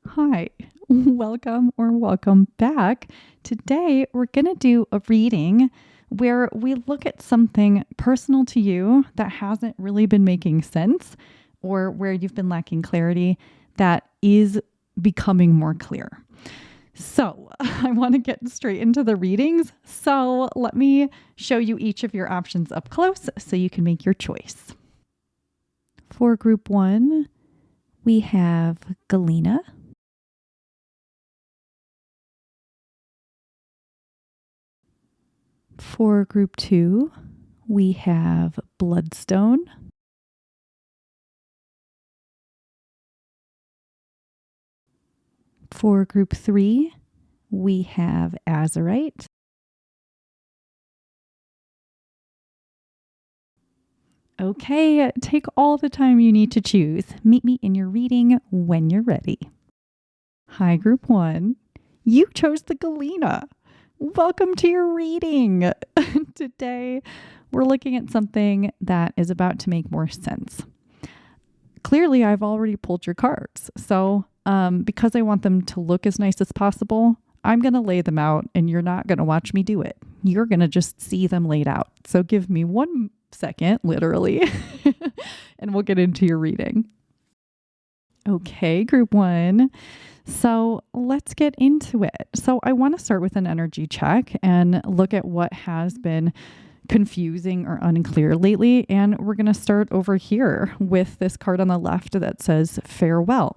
Hi, welcome back. Today, we're going to do a reading where we look at something personal to you that hasn't really been making sense or where you've been lacking clarity that is becoming more clear. So, I want to get straight into the readings. So, let me show you each of your options up close so you can make your choice. For group one, we have Galena. For group two, we have Bloodstone. For group three, we have Azurite. Okay, take all the time you need to choose. Meet me in your reading when you're ready. Hi, group one. You chose the Galena. Welcome to your reading. Today, we're looking at something that is about to make more sense. Clearly, I've already pulled your cards. So, because I want them to look as nice as possible, I'm going to lay them out and you're not going to watch me do it. You're going to just see them laid out. So give me 1 second, literally, and we'll get into your reading. Okay, group one. So let's get into it. So I want to start with an energy check and look at what has been confusing or unclear lately. And we're going to start over here with this card on the left that says farewell.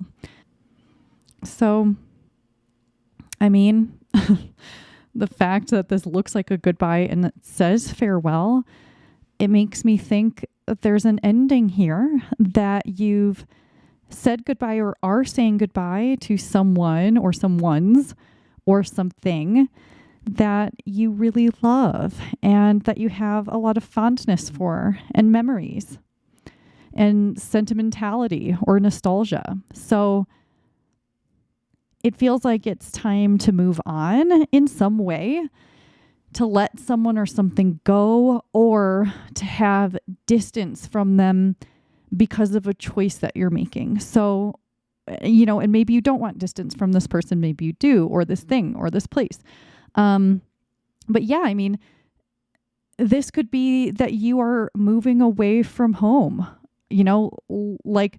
So, I mean, the fact that this looks like a goodbye and it says farewell, it makes me think that there's an ending here, that you've said goodbye or are saying goodbye to someone or someone's or something that you really love and that you have a lot of fondness for and memories and sentimentality or nostalgia. So it feels like it's time to move on in some way, to let someone or something go, or to have distance from them because of a choice that you're making. So, and maybe you don't want distance from this person, maybe you do, or this thing, or this place. But yeah, I mean, this could be that you are moving away from home, like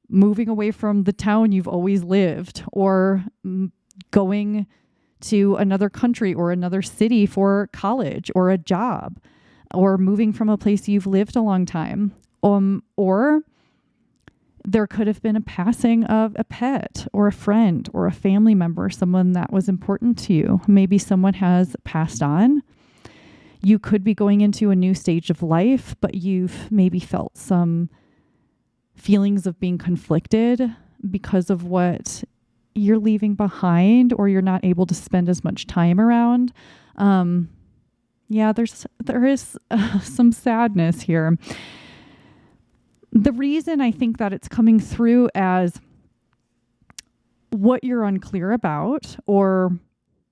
moving away from the town you've always lived, or going to another country or another city for college or a job, or moving from a place you've lived a long time. Or there could have been a passing of a pet or a friend or a family member, someone that was important to you. Maybe someone has passed on. You could be going into a new stage of life, but you've maybe felt some feelings of being conflicted because of what you're leaving behind, or you're not able to spend as much time around. There is some sadness here. The reason I think that it's coming through as what you're unclear about, or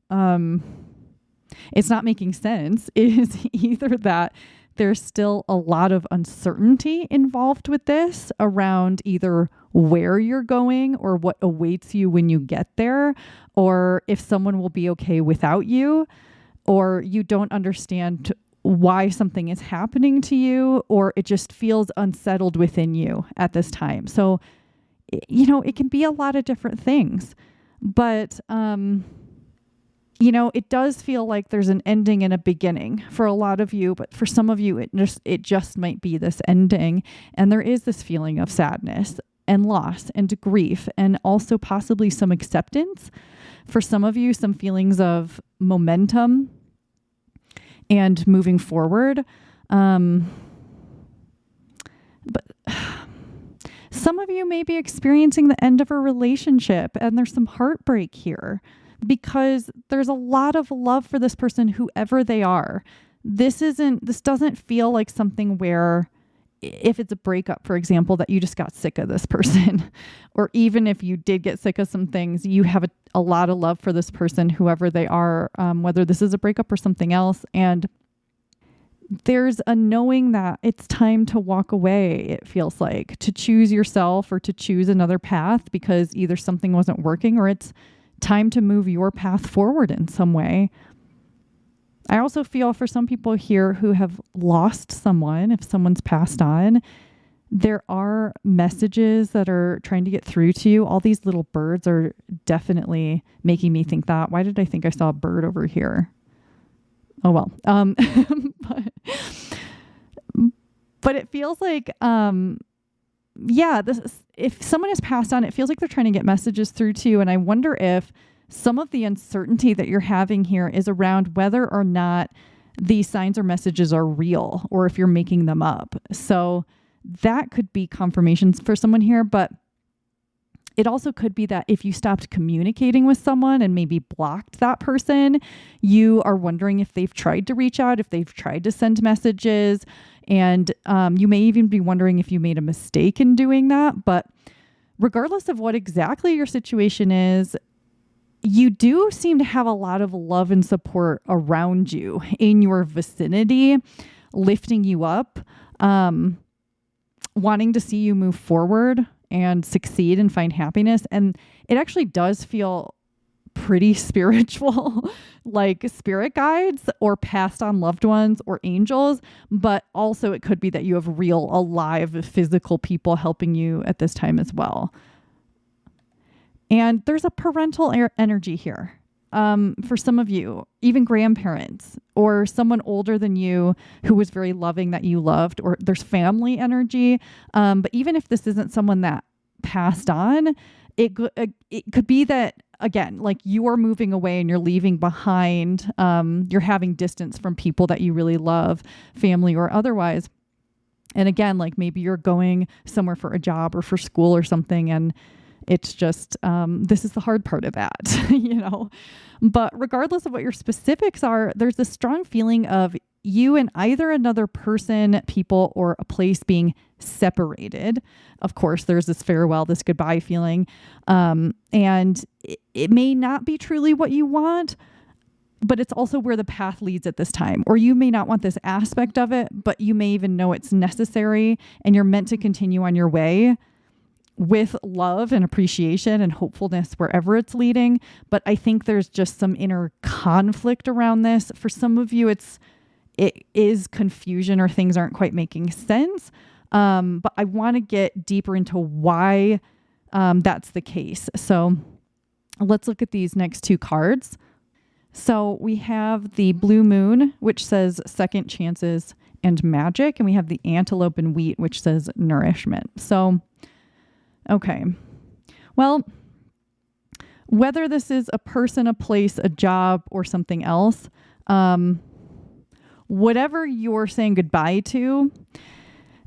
it's not making sense, is either that there's still a lot of uncertainty involved with this around either where you're going or what awaits you when you get there, or if someone will be okay without you, or you don't understand why something is happening to you, or it just feels unsettled within you at this time. So, it can be a lot of different things, but, it does feel like there's an ending and a beginning for a lot of you, but for some of you, it just might be this ending. And there is this feeling of sadness and loss and grief, and also possibly some acceptance. For some of you, some feelings of momentum and moving forward. But some of you may be experiencing the end of a relationship, and there's some heartbreak here because there's a lot of love for this person, whoever they are. This doesn't feel like something where, if it's a breakup, for example, that you just got sick of this person, or even if you did get sick of some things, you have a lot of love for this person, whoever they are, whether this is a breakup or something else. And there's a knowing that it's time to walk away, it feels like, to choose yourself or to choose another path because either something wasn't working or it's time to move your path forward in some way. I also feel for some people here who have lost someone, if someone's passed on, there are messages that are trying to get through to you. All these little birds are definitely making me think that. Why did I think I saw a bird over here? Oh, well. But it feels like, if someone has passed on, it feels like they're trying to get messages through to you. And I wonder if some of the uncertainty that you're having here is around whether or not these signs or messages are real or if you're making them up. So that could be confirmations for someone here, but it also could be that if you stopped communicating with someone and maybe blocked that person, you are wondering if they've tried to reach out, if they've tried to send messages, and you may even be wondering if you made a mistake in doing that. But regardless of what exactly your situation is, you do seem to have a lot of love and support around you in your vicinity, lifting you up, wanting to see you move forward and succeed and find happiness. And it actually does feel pretty spiritual, like spirit guides or passed on loved ones or angels. But also it could be that you have real, alive, physical people helping you at this time as well. And there's a parental energy here. For some of you, even grandparents or someone older than you who was very loving that you loved, or there's family energy. But even if this isn't someone that passed on, it could be that, again, like you are moving away and you're leaving behind, you're having distance from people that you really love, family or otherwise. And again, like maybe you're going somewhere for a job or for school or something, and it's just, this is the hard part of that, But regardless of what your specifics are, there's this strong feeling of you and either another person, people, or a place being separated. Of course, there's this farewell, this goodbye feeling. And it may not be truly what you want, but it's also where the path leads at this time. Or you may not want this aspect of it, but you may even know it's necessary and you're meant to continue on your way with love and appreciation and hopefulness wherever it's leading. But I think there's just some inner conflict around this. For some of you, it is confusion or things aren't quite making sense. But I want to get deeper into why that's the case. So let's look at these next two cards. So we have the blue moon, which says second chances and magic. And we have the antelope and wheat, which says nourishment. So okay. Well, whether this is a person, a place, a job, or something else, whatever you're saying goodbye to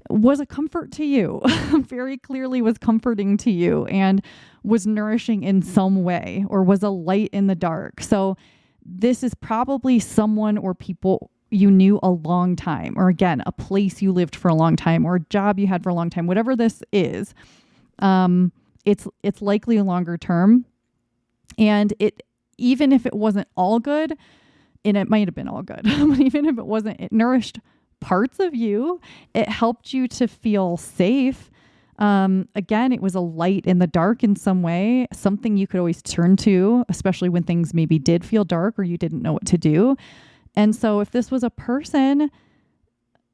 was a comfort to you, very clearly was comforting to you and was nourishing in some way or was a light in the dark. So this is probably someone or people you knew a long time, or again, a place you lived for a long time, or a job you had for a long time, whatever this is. It's likely a longer term, and even if it wasn't all good, and it might have been all good, but even if it wasn't, it nourished parts of you. It helped you to feel safe. Again, it was a light in the dark in some way, something you could always turn to, especially when things maybe did feel dark or you didn't know what to do. And so if this was a person,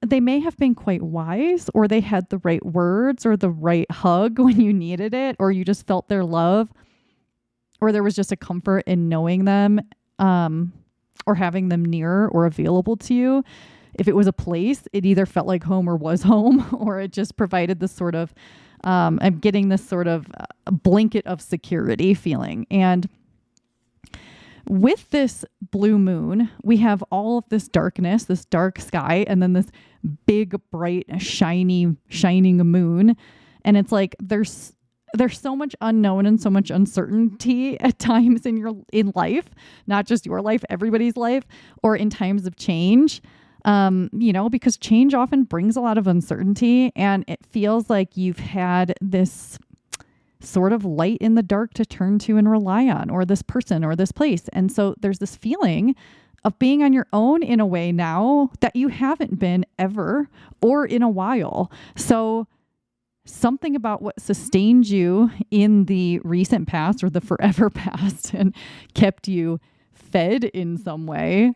they may have been quite wise, or they had the right words or the right hug when you needed it, or you just felt their love, or there was just a comfort in knowing them, or having them near or available to you. If it was a place, it either felt like home or was home, or it just provided this sort of, I'm getting this sort of blanket of security feeling. And with this blue moon, we have all of this darkness, this dark sky, and then this big, bright, shining moon. And it's like there's so much unknown and so much uncertainty at times in life, not just your life, everybody's life, or in times of change. Because change often brings a lot of uncertainty, and it feels like you've had this sort of light in the dark to turn to and rely on, or this person or this place. And so there's this feeling of being on your own in a way now that you haven't been ever or in a while. So something about what sustained you in the recent past or the forever past and kept you fed in some way,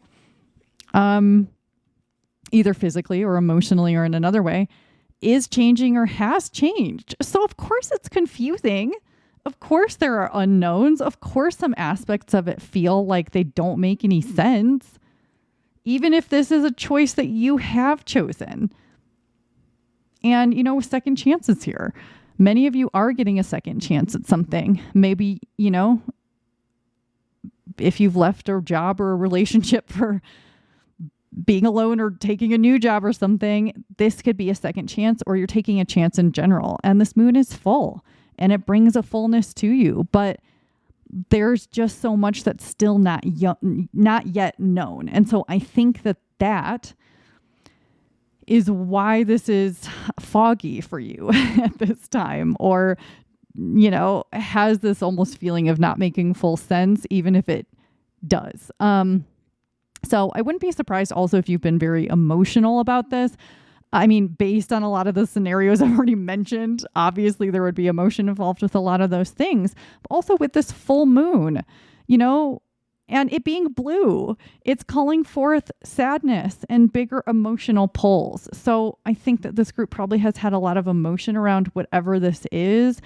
either physically or emotionally or in another way, is changing or has changed. So of course it's confusing. Of course there are unknowns. Of course some aspects of it feel like they don't make any sense, even if this is a choice that you have chosen. And, second chances here. Many of you are getting a second chance at something. Maybe, if you've left a job or a relationship for being alone or taking a new job or something, this could be a second chance, or you're taking a chance in general. And this moon is full and it brings a fullness to you. But there's just so much that's still not yet known. And so I think that is why this is foggy for you at this time, or, has this almost feeling of not making full sense, even if it does. So I wouldn't be surprised also if you've been very emotional about this. I mean, based on a lot of the scenarios I've already mentioned, obviously there would be emotion involved with a lot of those things, but also with this full moon, and it being blue, it's calling forth sadness and bigger emotional pulls. So I think that this group probably has had a lot of emotion around whatever this is.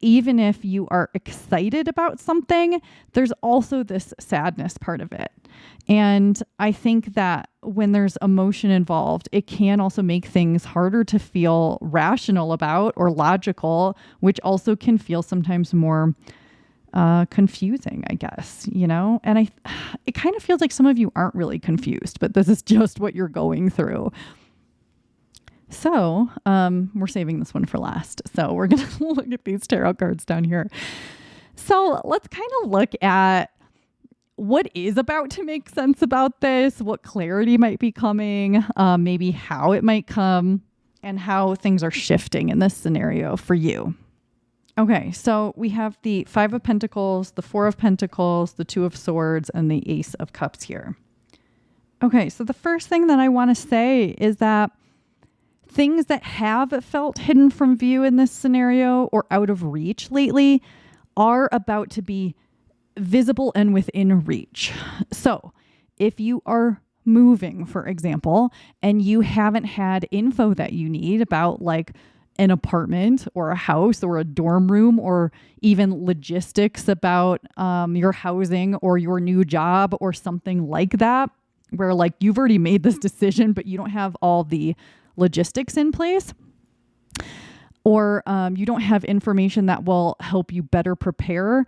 Even if you are excited about something, there's also this sadness part of it. And I think that when there's emotion involved, it can also make things harder to feel rational about or logical, which also can feel sometimes more confusing, I guess, and it kind of feels like some of you aren't really confused, but this is just what you're going through. So, we're saving this one for last. So we're going to look at these tarot cards down here. So let's kind of look at what is about to make sense about this, what clarity might be coming, maybe how it might come, and how things are shifting in this scenario for you. Okay, so we have the 5 of Pentacles, the 4 of Pentacles, the 2 of Swords, and the Ace of Cups here. Okay, so the first thing that I want to say is that things that have felt hidden from view in this scenario or out of reach lately are about to be visible and within reach. So if you are moving, for example, and you haven't had info that you need about like an apartment or a house or a dorm room, or even logistics about your housing or your new job or something like that, where like you've already made this decision, but you don't have all the logistics in place, or you don't have information that will help you better prepare,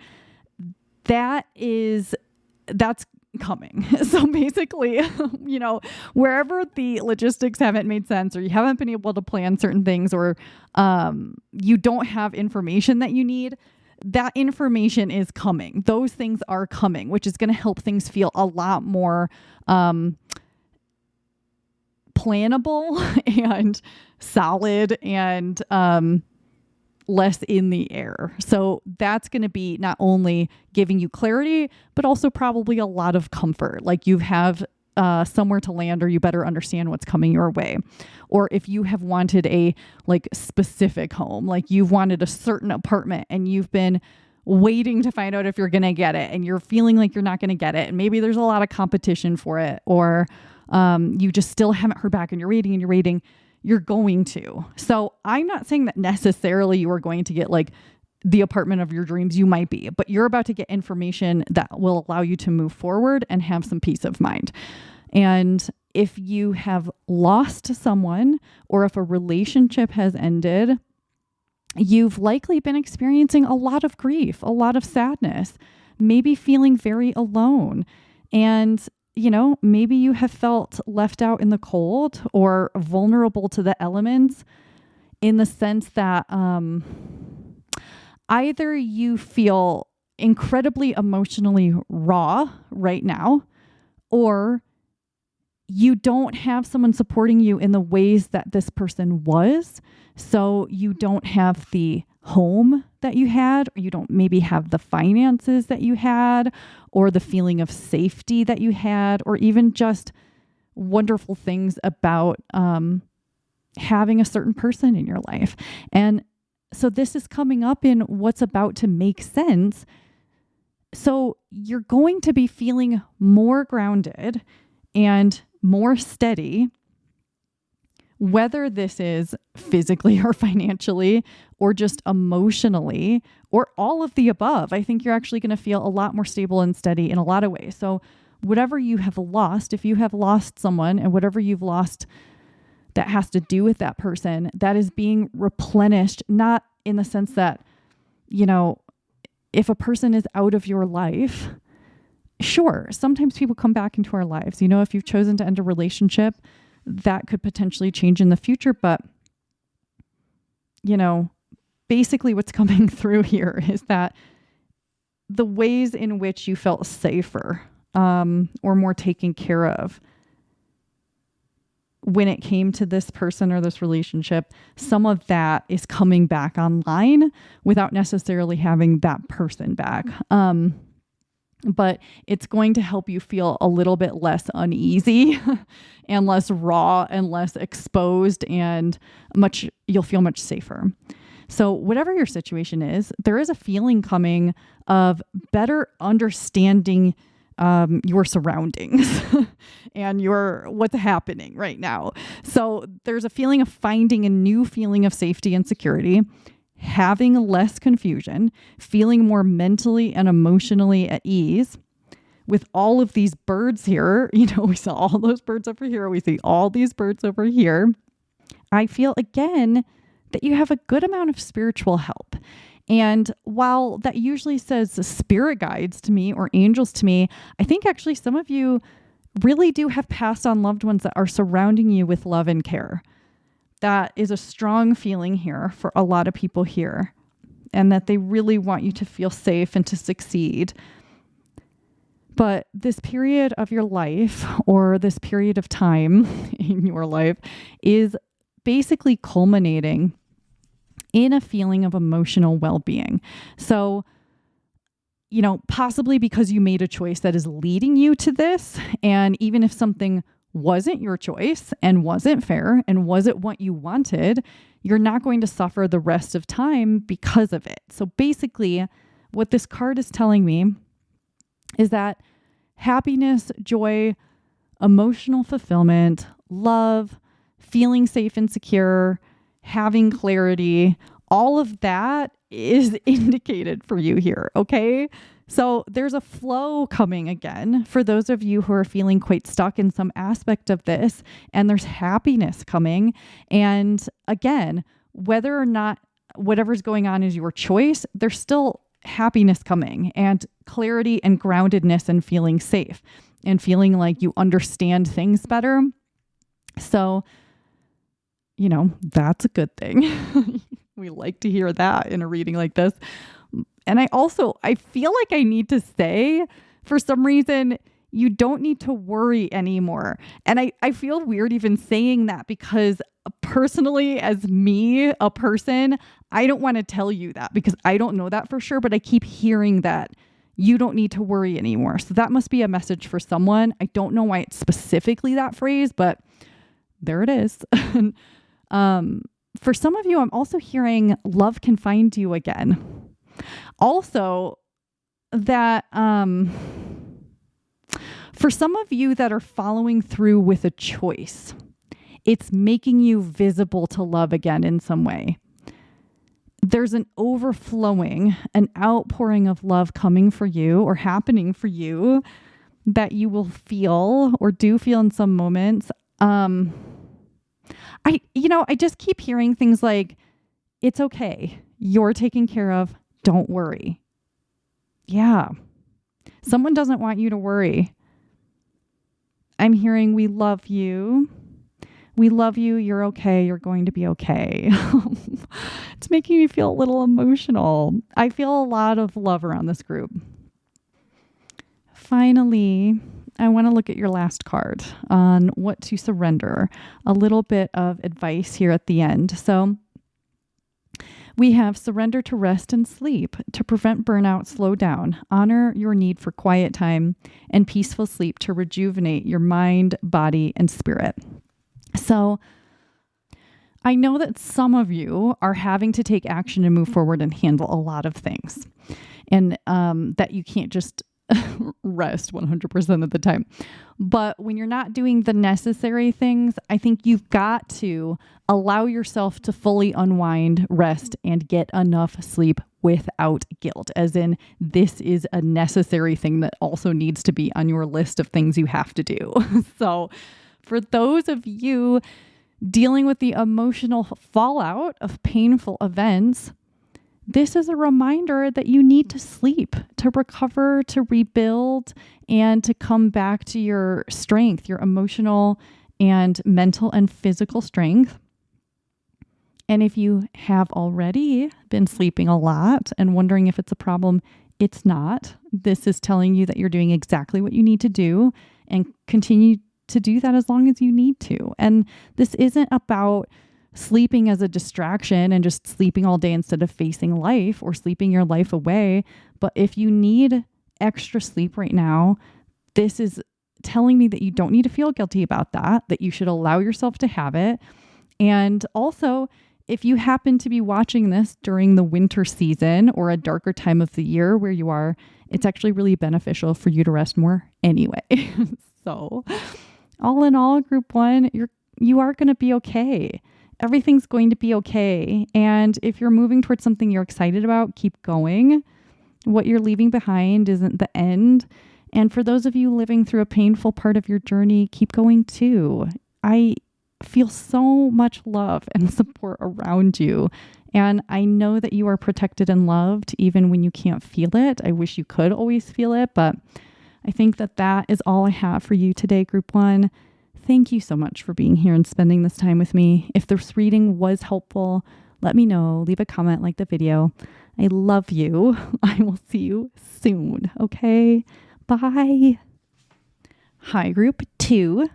that's coming. So basically, wherever the logistics haven't made sense, or you haven't been able to plan certain things, or you don't have information that you need, that information is coming. Those things are coming, which is going to help things feel a lot more plannable and solid and less in the air. So that's going to be not only giving you clarity, but also probably a lot of comfort. Like you have somewhere to land, or you better understand what's coming your way. Or if you have wanted a like specific home, like you've wanted a certain apartment and you've been waiting to find out if you're going to get it, and you're feeling like you're not going to get it, and maybe there's a lot of competition for it, or you just still haven't heard back and you're waiting, you're going to. So I'm not saying that necessarily you are going to get like the apartment of your dreams. You might be, but you're about to get information that will allow you to move forward and have some peace of mind. And if you have lost someone, or if a relationship has ended, you've likely been experiencing a lot of grief, a lot of sadness, maybe feeling very alone. And maybe you have felt left out in the cold or vulnerable to the elements, in the sense that either you feel incredibly emotionally raw right now, or you don't have someone supporting you in the ways that this person was. So you don't have the home that you had, or you don't maybe have the finances that you had, or the feeling of safety that you had, or even just wonderful things about having a certain person in your life. And so this is coming up in what's about to make sense. So you're going to be feeling more grounded and more steady, whether this is physically or financially or just emotionally or all of the above. I think you're actually going to feel a lot more stable and steady in a lot of ways. So whatever you have lost, if you have lost someone and whatever you've lost that has to do with that person, that is being replenished, not in the sense that, if a person is out of your life, sure, sometimes people come back into our lives. If you've chosen to end a relationship, that could potentially change in the future. But, basically what's coming through here is that the ways in which you felt safer or more taken care of when it came to this person or this relationship, some of that is coming back online without necessarily having that person back. But it's going to help you feel a little bit less uneasy and less raw and less exposed, and you'll feel much safer. So whatever your situation is, there is a feeling coming of better understanding your surroundings and what's happening right now. So there's a feeling of finding a new feeling of safety and security, having less confusion, feeling more mentally and emotionally at ease. With all of these birds here, we saw all those birds over here. We see all these birds over here. I feel again that you have a good amount of spiritual help. And while that usually says spirit guides to me or angels to me, I think actually some of you really do have passed on loved ones that are surrounding you with love and care. That is a strong feeling here for a lot of people here, and that they really want you to feel safe and to succeed. But this period of your life, or this period of time in your life, is basically culminating in a feeling of emotional well-being. So, possibly because you made a choice that is leading you to this, and even if something wasn't your choice and wasn't fair and wasn't what you wanted, you're not going to suffer the rest of time because of it. So basically, what this card is telling me is that happiness, joy, emotional fulfillment, love, feeling safe and secure, having clarity, all of that is indicated for you here, okay? So there's a flow coming again for those of you who are feeling quite stuck in some aspect of this, and there's happiness coming. And again, whether or not whatever's going on is your choice, there's still happiness coming, and clarity and groundedness, and feeling safe and feeling like you understand things better. So, that's a good thing. We like to hear that in a reading like this. And I feel like I need to say, for some reason, you don't need to worry anymore. And I feel weird even saying that, because personally, as me, a person, I don't want to tell you that because I don't know that for sure, but I keep hearing that you don't need to worry anymore. So that must be a message for someone. I don't know why it's specifically that phrase, but there it is. For some of you, I'm also hearing love can find you again. Also, that for some of you that are following through with a choice, it's making you visible to love again in some way. There's an overflowing, an outpouring of love coming for you or happening for you that you will feel or do feel in some moments. I just keep hearing things like, it's okay. You're taken care of. Don't worry. Yeah. Someone doesn't want you to worry. I'm hearing, we love you. We love you. You're okay. You're going to be okay. It's making me feel a little emotional. I feel a lot of love around this group. Finally, I want to look at your last card on what to surrender. A little bit of advice here at the end. So We have surrender to rest and sleep to prevent burnout, slow down, honor your need for quiet time and peaceful sleep to rejuvenate your mind, body, and spirit. So I know that some of you are having to take action and move forward and handle a lot of things, and that you can't just rest 100% of the time. But when you're not doing the necessary things, I think you've got to allow yourself to fully unwind, rest, and get enough sleep without guilt, as in this is a necessary thing that also needs to be on your list of things you have to do. So for those of you dealing with the emotional fallout of painful events, this is a reminder that you need to sleep, to recover, to rebuild, and to come back to your strength, your emotional and mental and physical strength. And if you have already been sleeping a lot and wondering if it's a problem, it's not. This is telling you that you're doing exactly what you need to do, and continue to do that as long as you need to. And this isn't about sleeping as a distraction and just sleeping all day instead of facing life or sleeping your life away. But if you need extra sleep right now, this is telling me that you don't need to feel guilty about that you should allow yourself to have it. And also, if you happen to be watching this during the winter season or a darker time of the year where you are, it's actually really beneficial for you to rest more anyway. So all in all, group one, you are going to be okay. Everything's going to be okay. And if you're moving towards something you're excited about, keep going. What you're leaving behind isn't the end. And for those of you living through a painful part of your journey, keep going too. I feel so much love and support around you. And I know that you are protected and loved even when you can't feel it. I wish you could always feel it, but I think that is all I have for you today, group one. Thank you so much for being here and spending this time with me. If this reading was helpful, let me know. Leave a comment, like the video. I love you. I will see you soon. Okay? Bye. Hi, group two.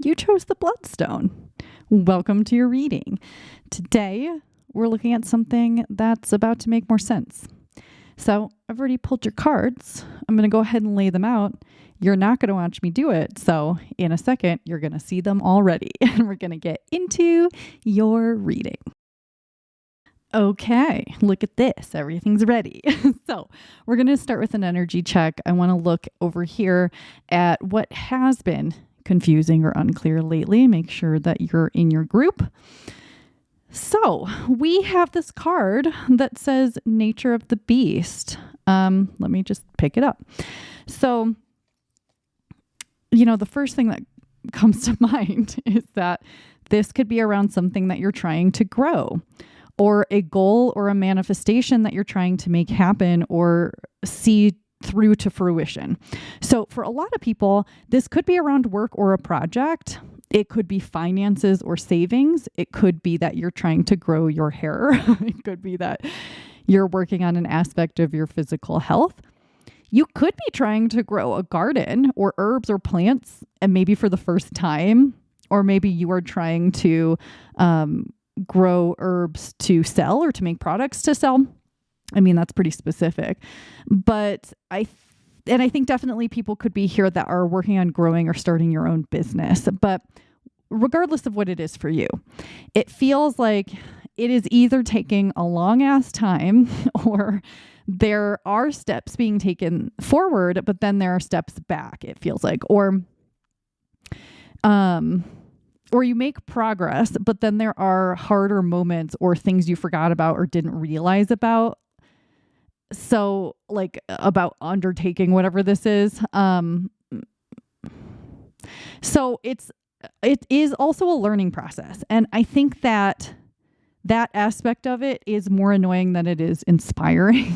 You chose the Bloodstone. Welcome to your reading. Today, we're looking at something that's about to make more sense. So I've already pulled your cards. I'm going to go ahead and lay them out. You're not going to watch me do it. So in a second, you're going to see them already. And we're going to get into your reading. Okay, look at this. Everything's ready. So we're going to start with an energy check. I want to look over here at what has been confusing or unclear lately. Make sure that you're in your group. So we have this card that says Nature of the Beast. Let me just pick it up. So, the first thing that comes to mind is that this could be around something that you're trying to grow, or a goal or a manifestation that you're trying to make happen or see through to fruition. So for a lot of people, this could be around work or a project. It could be finances or savings. It could be that you're trying to grow your hair. It could be that you're working on an aspect of your physical health. You could be trying to grow a garden or herbs or plants, and maybe for the first time, or maybe you are trying to grow herbs to sell or to make products to sell. I mean, that's pretty specific. But I think definitely people could be here that are working on growing or starting your own business. But regardless of what it is for you, it feels like it is either taking a long ass time or there are steps being taken forward, but then there are steps back, it feels like. Or you make progress, but then there are harder moments or things you forgot about or didn't realize about. So like about undertaking whatever this is. So it is also a learning process. And I think that aspect of it is more annoying than it is inspiring.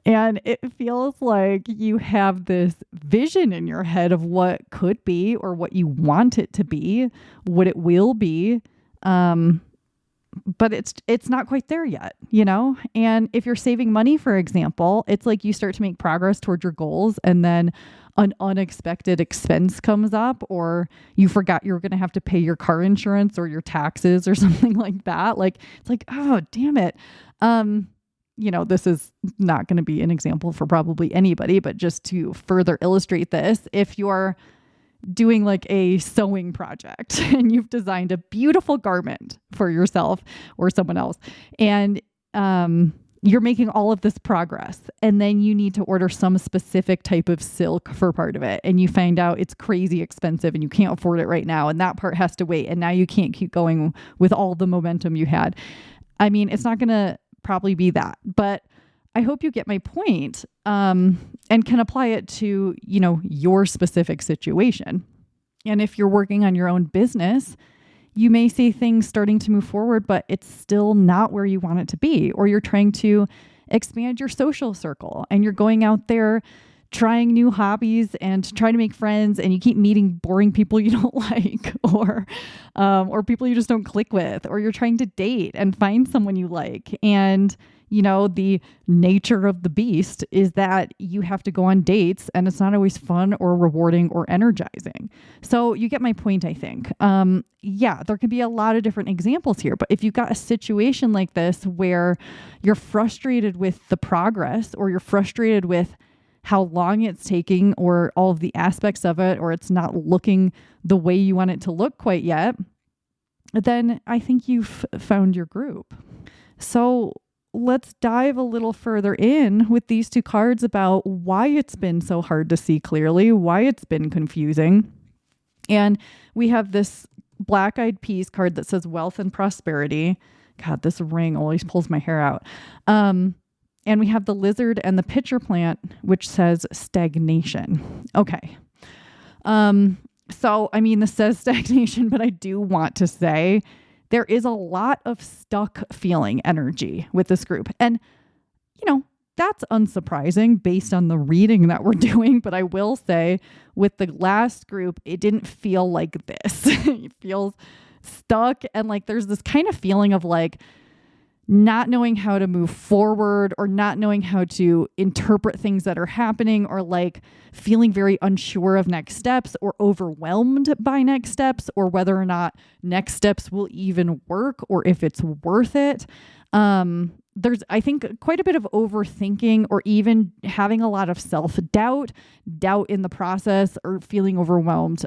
And it feels like you have this vision in your head of what could be or what you want it to be, what it will be. but it's not quite there yet, you know? And if you're saving money, for example, it's like you start to make progress towards your goals and then an unexpected expense comes up, or you forgot you were going to have to pay your car insurance or your taxes or something like that. Like, it's like, oh, damn it. You know, this is not going to be an example for probably anybody, but just to further illustrate this, if you're doing like a sewing project and you've designed a beautiful garment for yourself or someone else, and you're making all of this progress, and then you need to order some specific type of silk for part of it, and you find out it's crazy expensive and you can't afford it right now, and that part has to wait, and now you can't keep going with all the momentum you had. I mean, it's not going to probably be that, but I hope you get my point, and can apply it to, you know, your specific situation. And if you're working on your own business, you may see things starting to move forward, but it's still not where you want it to be. Or you're trying to expand your social circle and you're going out there trying new hobbies and trying to make friends, and you keep meeting boring people you don't like, or people you just don't click with, or you're trying to date and find someone you like. And you know, the nature of the beast is that you have to go on dates, and it's not always fun or rewarding or energizing. So you get my point, I think. Yeah, there can be a lot of different examples here, but if you've got a situation like this where you're frustrated with the progress, or you're frustrated with how long it's taking, or all of the aspects of it, or it's not looking the way you want it to look quite yet, then I think you've found your group. So let's dive a little further in with these two cards about why it's been so hard to see clearly, why it's been confusing. And we have this Black Eyed Peas card that says wealth and prosperity. God, this ring always pulls my hair out. And we have the lizard and the pitcher plant, which says stagnation. Okay. So, I mean, this says stagnation, but I do want to say there is a lot of stuck feeling energy with this group. And, you know, that's unsurprising based on the reading that we're doing. But I will say with the last group, it didn't feel like this. It feels stuck. And like there's this kind of feeling of like not knowing how to move forward, or not knowing how to interpret things that are happening, or like feeling very unsure of next steps, or overwhelmed by next steps, or whether or not next steps will even work, or if it's worth it. There's, I think, quite a bit of overthinking, or even having a lot of self-doubt, doubt in the process, or feeling overwhelmed,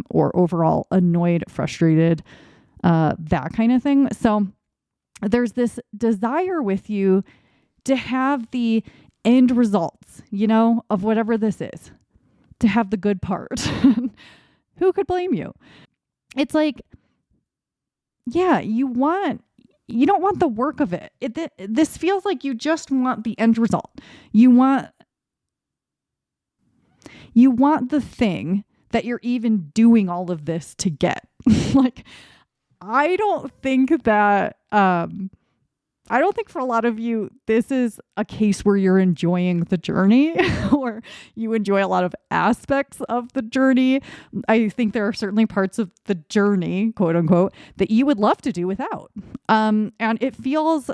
or overall annoyed, frustrated, that kind of thing. So there's this desire with you to have the end results, you know, of whatever this is, to have the good part. Who could blame you? It's like, yeah, you don't want the work of it. This feels like you just want the end result. You want the thing that you're even doing all of this to get. Like, I don't think for a lot of you, this is a case where you're enjoying the journey or you enjoy a lot of aspects of the journey. I think there are certainly parts of the journey, quote unquote, that you would love to do without. And it feels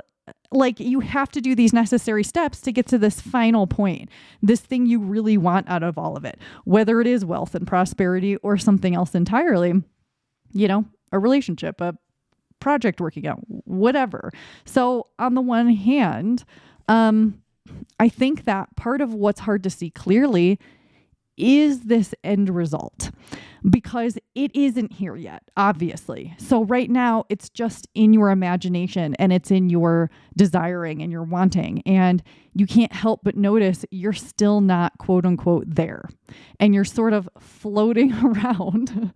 like you have to do these necessary steps to get to this final point, this thing you really want out of all of it, whether it is wealth and prosperity or something else entirely, you know, a relationship, a project working out, whatever. So on the one hand, I think that part of what's hard to see clearly is this end result, because it isn't here yet, obviously. So right now it's just in your imagination, and it's in your desiring and your wanting, and you can't help but notice you're still not, quote unquote, there. And you're sort of floating around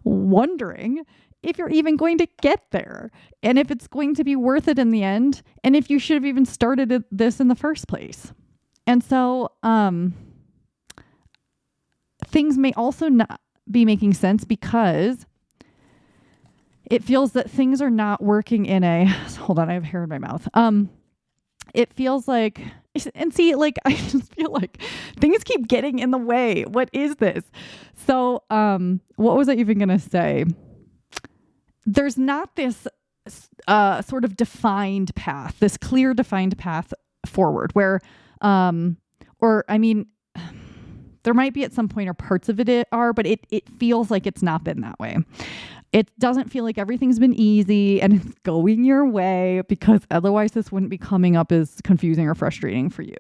wondering if you're even going to get there, and if it's going to be worth it in the end, and if you should have even started this in the first place. And so things may also not be making sense, because it feels that things are not working in a, hold on, I have hair in my mouth. It feels like, and see, like, I just feel like things keep getting in the way. What is this? So what was I even going to say? There's not this sort of defined path, this clear defined path forward where, or I mean, there might be at some point or parts of it are, but it feels like it's not been that way. It doesn't feel like everything's been easy and it's going your way, because otherwise this wouldn't be coming up as confusing or frustrating for you.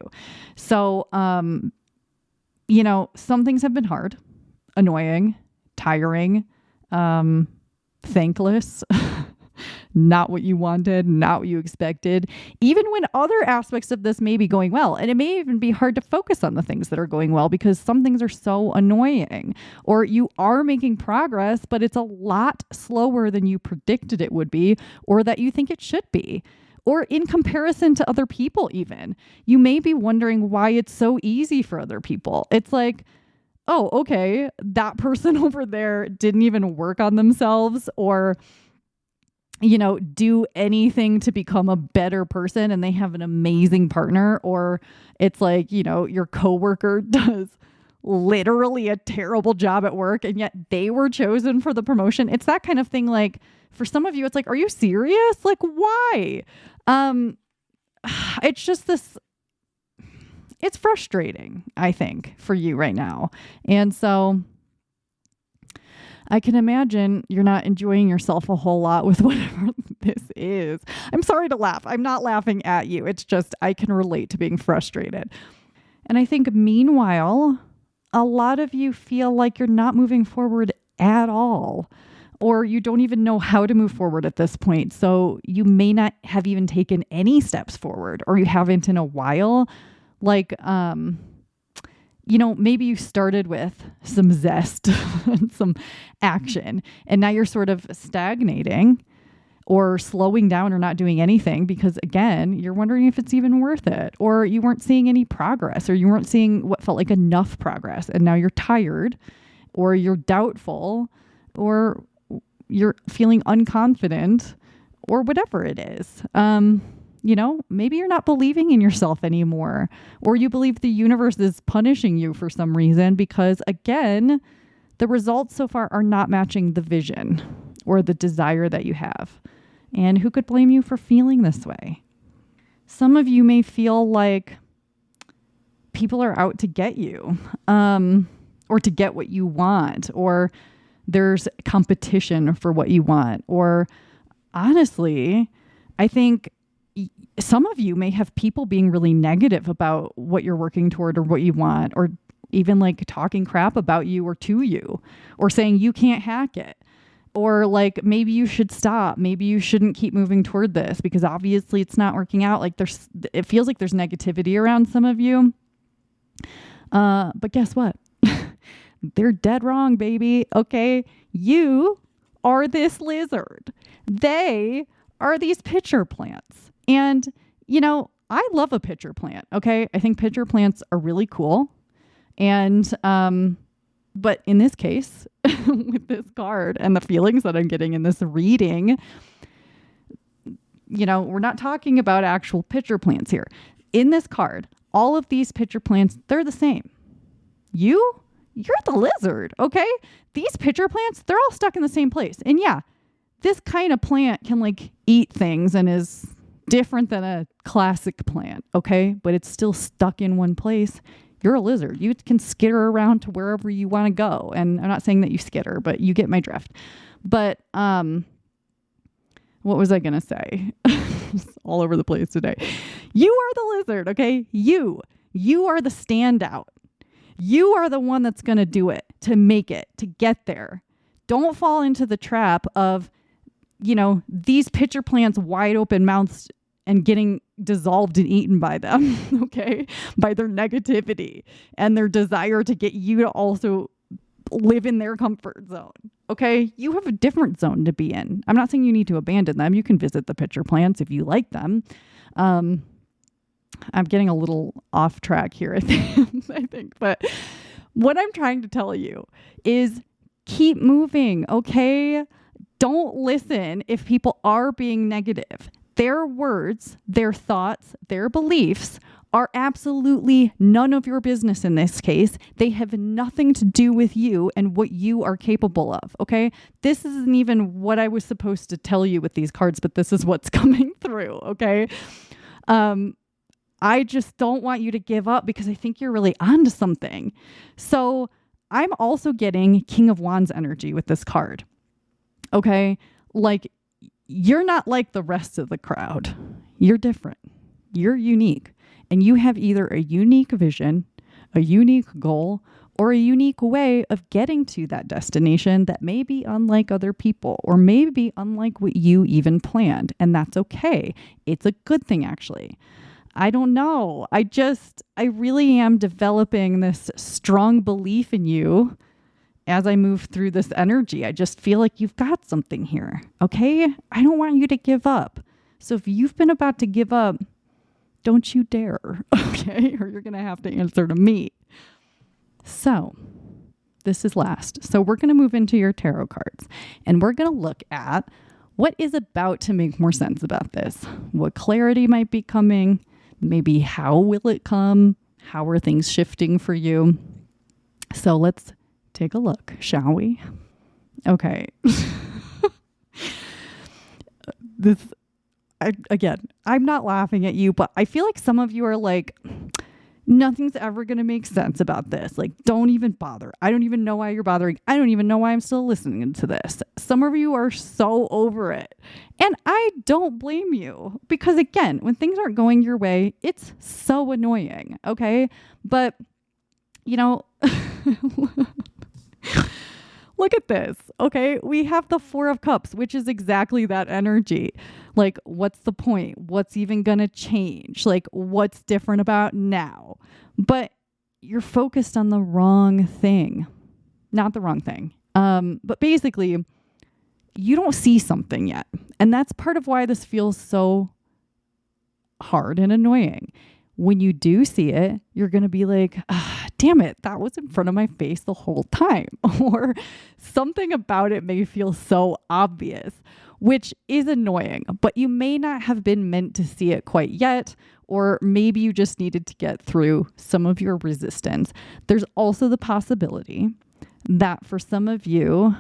So, you know, some things have been hard, annoying, tiring, thankless, not what you wanted, not what you expected, even when other aspects of this may be going well. And it may even be hard to focus on the things that are going well because some things are so annoying, or you are making progress, but it's a lot slower than you predicted it would be, or that you think it should be. Or in comparison to other people, even. You may be wondering why it's so easy for other people. It's like, oh, okay, that person over there didn't even work on themselves or, you know, do anything to become a better person and they have an amazing partner. Or it's like, you know, your coworker does literally a terrible job at work and yet they were chosen for the promotion. It's that kind of thing. Like, for some of you, it's like, are you serious? Like, why? It's just this, it's frustrating, I think, for you right now. And so I can imagine you're not enjoying yourself a whole lot with whatever this is. I'm sorry to laugh. I'm not laughing at you. It's just, I can relate to being frustrated. And I think meanwhile, a lot of you feel like you're not moving forward at all, or you don't even know how to move forward at this point. So you may not have even taken any steps forward, or you haven't in a while. Like, you know, maybe you started with some zest and some action, and now you're sort of stagnating or slowing down or not doing anything because, again, you're wondering if it's even worth it, or you weren't seeing any progress, or you weren't seeing what felt like enough progress, and now you're tired, or you're doubtful, or you're feeling unconfident, or whatever it is. You know, maybe you're not believing in yourself anymore, or you believe the universe is punishing you for some reason because, again, the results so far are not matching the vision or the desire that you have. And who could blame you for feeling this way? Some of you may feel like people are out to get you, or to get what you want, or there's competition for what you want. Or honestly, I think some of you may have people being really negative about what you're working toward or what you want, or even like talking crap about you or to you, or saying you can't hack it, or like maybe you should stop. Maybe you shouldn't keep moving toward this because obviously it's not working out. Like it feels like there's negativity around some of you. But guess what? They're dead wrong, baby. Okay. You are this lizard. They are these pitcher plants. And, you know, I love a pitcher plant. Okay. I think pitcher plants are really cool. And, but in this case, with this card and the feelings that I'm getting in this reading, you know, we're not talking about actual pitcher plants here. In this card, all of these pitcher plants, they're the same. You're the lizard. Okay. These pitcher plants, they're all stuck in the same place. And yeah, this kind of plant can like eat things and is different than a classic plant, okay? But it's still stuck in one place. You're a lizard. You can skitter around to wherever you want to go. And I'm not saying that you skitter, but you get my drift. But what was I going to say? All over the place today. You are the lizard, okay? You are the standout. You are the one that's going to do it, to make it, to get there. Don't fall into the trap of, you know, these pitcher plants wide open mouths and getting dissolved and eaten by them, okay? By their negativity and their desire to get you to also live in their comfort zone, okay? You have a different zone to be in. I'm not saying you need to abandon them. You can visit the pitcher plants if you like them. I'm getting a little off track here, I think. But what I'm trying to tell you is keep moving, okay? Don't listen if people are being negative. Their words, their thoughts, their beliefs are absolutely none of your business in this case. They have nothing to do with you and what you are capable of, okay? This isn't even what I was supposed to tell you with these cards, but this is what's coming through, okay? I just don't want you to give up because I think you're really onto something. So I'm also getting King of Wands energy with this card, okay? Like, you're not like the rest of the crowd. You're different. You're unique. And you have either a unique vision, a unique goal, or a unique way of getting to that destination that may be unlike other people, or maybe unlike what you even planned. And that's okay. It's a good thing, actually. I don't know. I really am developing this strong belief in you as I move through this energy. I just feel like you've got something here. Okay? I don't want you to give up. So if you've been about to give up, don't you dare, okay? Or you're going to have to answer to me. So this is last. So we're going to move into your tarot cards, and we're going to look at what is about to make more sense about this. What clarity might be coming? Maybe how will it come? How are things shifting for you? So let's take a look, shall we? Okay. I'm not laughing at you, but I feel like some of you are like, nothing's ever going to make sense about this. Like, don't even bother. I don't even know why you're bothering. I don't even know why I'm still listening to this. Some of you are so over it. And I don't blame you because, again, when things aren't going your way, it's so annoying. Okay. But, you know, look at this. Okay. We have the Four of Cups, which is exactly that energy. Like, what's the point? What's even going to change? Like, what's different about now? But you're focused on the wrong thing. Not the wrong thing. But basically, you don't see something yet. And that's part of why this feels so hard and annoying. When you do see it, you're going to be like, damn it, that was in front of my face the whole time. Or something about it may feel so obvious, which is annoying, but you may not have been meant to see it quite yet, or maybe you just needed to get through some of your resistance. There's also the possibility that for some of you,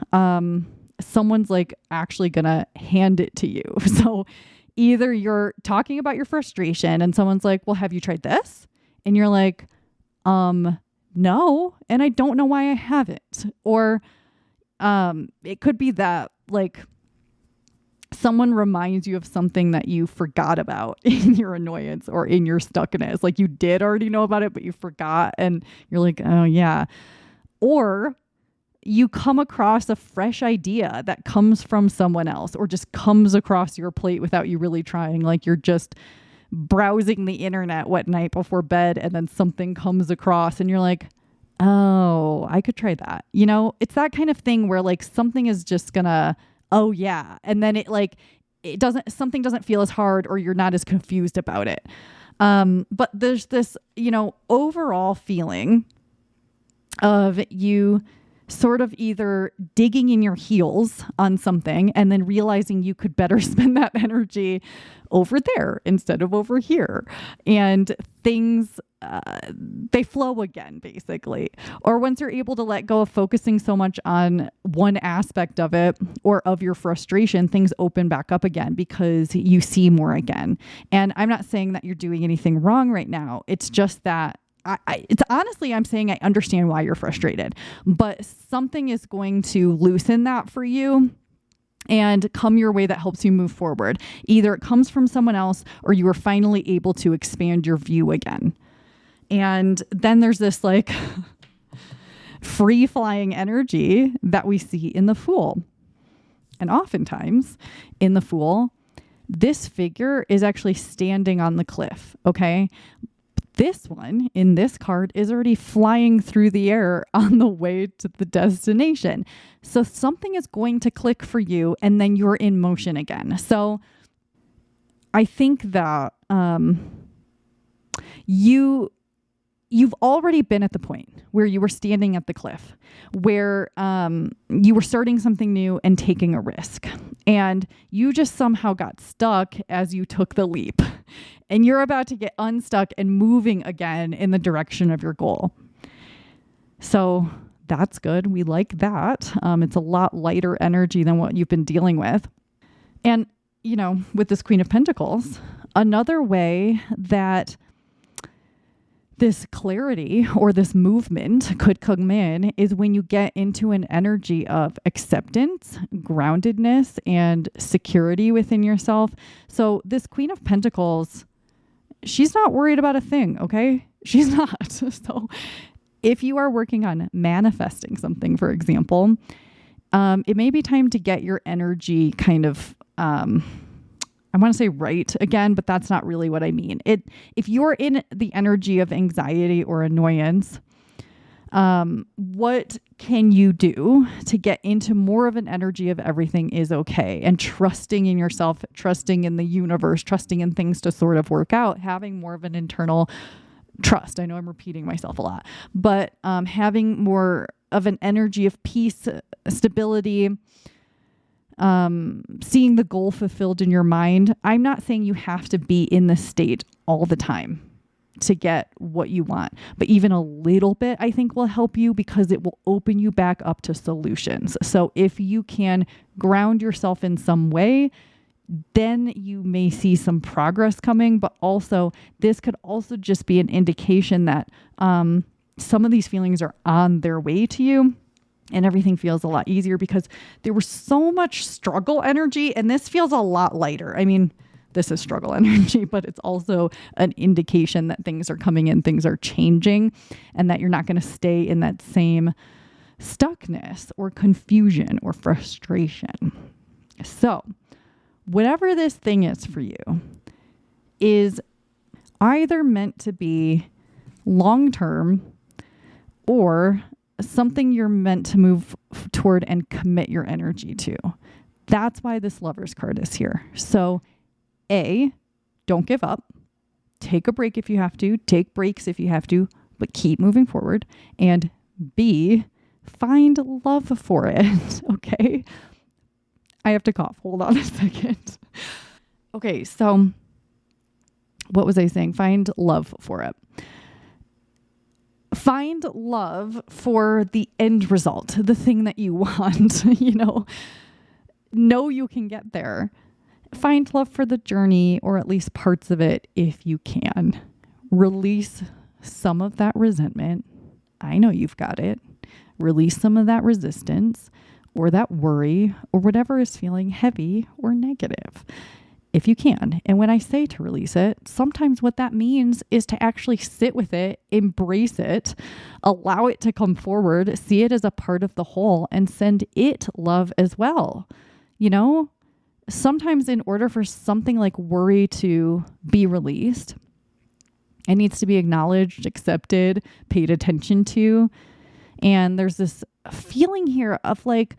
someone's like actually going to hand it to you. So either you're talking about your frustration and someone's like, well, have you tried this? And you're like, no, and I don't know why I haven't. Or it could be that like someone reminds you of something that you forgot about in your annoyance or in your stuckness. Like you did already know about it, but you forgot and you're like, oh yeah. Or you come across a fresh idea that comes from someone else or just comes across your plate without you really trying. Like you're just browsing the internet one night before bed and then something comes across and you're like, oh, I could try that. You know, it's that kind of thing where like something is just gonna, oh yeah. And then something doesn't feel as hard or you're not as confused about it. But there's this, overall feeling of you sort of either digging in your heels on something and then realizing you could better spend that energy over there instead of over here. And things, they flow again, basically. Or once you're able to let go of focusing so much on one aspect of it or of your frustration, things open back up again because you see more again. And I'm not saying that you're doing anything wrong right now. It's just that it's honestly, I'm saying I understand why you're frustrated, but something is going to loosen that for you and come your way that helps you move forward. Either it comes from someone else or you are finally able to expand your view again. And then there's this like free flying energy that we see in the Fool. And oftentimes in the Fool, this figure is actually standing on the cliff. Okay. This one in this card is already flying through the air on the way to the destination. So something is going to click for you and then you're in motion again. So I think that you you've already been at the point where you were standing at the cliff, where you were starting something new and taking a risk. And you just somehow got stuck as you took the leap. And you're about to get unstuck and moving again in the direction of your goal. So that's good. We like that. It's a lot lighter energy than what you've been dealing with. And, with this Queen of Pentacles, another way that this clarity or this movement could come in is when you get into an energy of acceptance, groundedness, and security within yourself. So this Queen of Pentacles, she's not worried about a thing, okay? She's not. So if you are working on manifesting something, for example, it may be time to get your energy kind of, I want to say right again, but that's not really what I mean. If you're in the energy of anxiety or annoyance, what can you do to get into more of an energy of everything is okay and trusting in yourself, trusting in the universe, trusting in things to sort of work out, having more of an internal trust. I know I'm repeating myself a lot, but having more of an energy of peace, stability, seeing the goal fulfilled in your mind. I'm not saying you have to be in this state all the time to get what you want, but even a little bit, I think, will help you because it will open you back up to solutions. So if you can ground yourself in some way, then you may see some progress coming, but also this could also just be an indication that some of these feelings are on their way to you. And everything feels a lot easier because there was so much struggle energy, and this feels a lot lighter. I mean, this is struggle energy, but it's also an indication that things are coming in, things are changing, and that you're not going to stay in that same stuckness or confusion or frustration. So whatever this thing is for you is either meant to be long-term or something you're meant to move toward and commit your energy to. That's why this Lover's card is here. So A, don't give up. Take a break if you have to. Take breaks if you have to, but keep moving forward. And B, find love for it. Okay. I have to cough. Hold on a second. Okay. So what was I saying? Find love for it. Find love for the end result, the thing that you want, know you can get there. Find love for the journey, or at least parts of it if you can. Release some of that resentment. I know you've got it. Release some of that resistance or that worry or whatever is feeling heavy or negative, if you can. And when I say to release it, sometimes what that means is to actually sit with it, embrace it, allow it to come forward, see it as a part of the whole, and send it love as well. Sometimes in order for something like worry to be released, it needs to be acknowledged, accepted, paid attention to. And there's this feeling here of like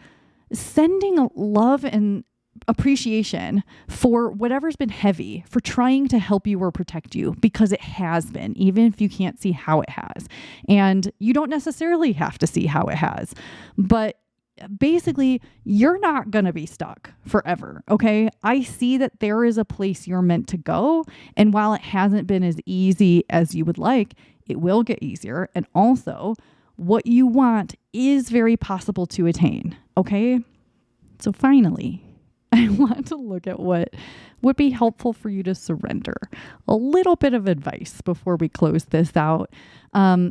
sending love and appreciation for whatever's been heavy, for trying to help you or protect you, because it has been, even if you can't see how it has. And you don't necessarily have to see how it has, but basically you're not going to be stuck forever. Okay. I see that there is a place you're meant to go. And while it hasn't been as easy as you would like, it will get easier. And also what you want is very possible to attain. Okay. So finally, I want to look at what would be helpful for you to surrender. A little bit of advice before we close this out,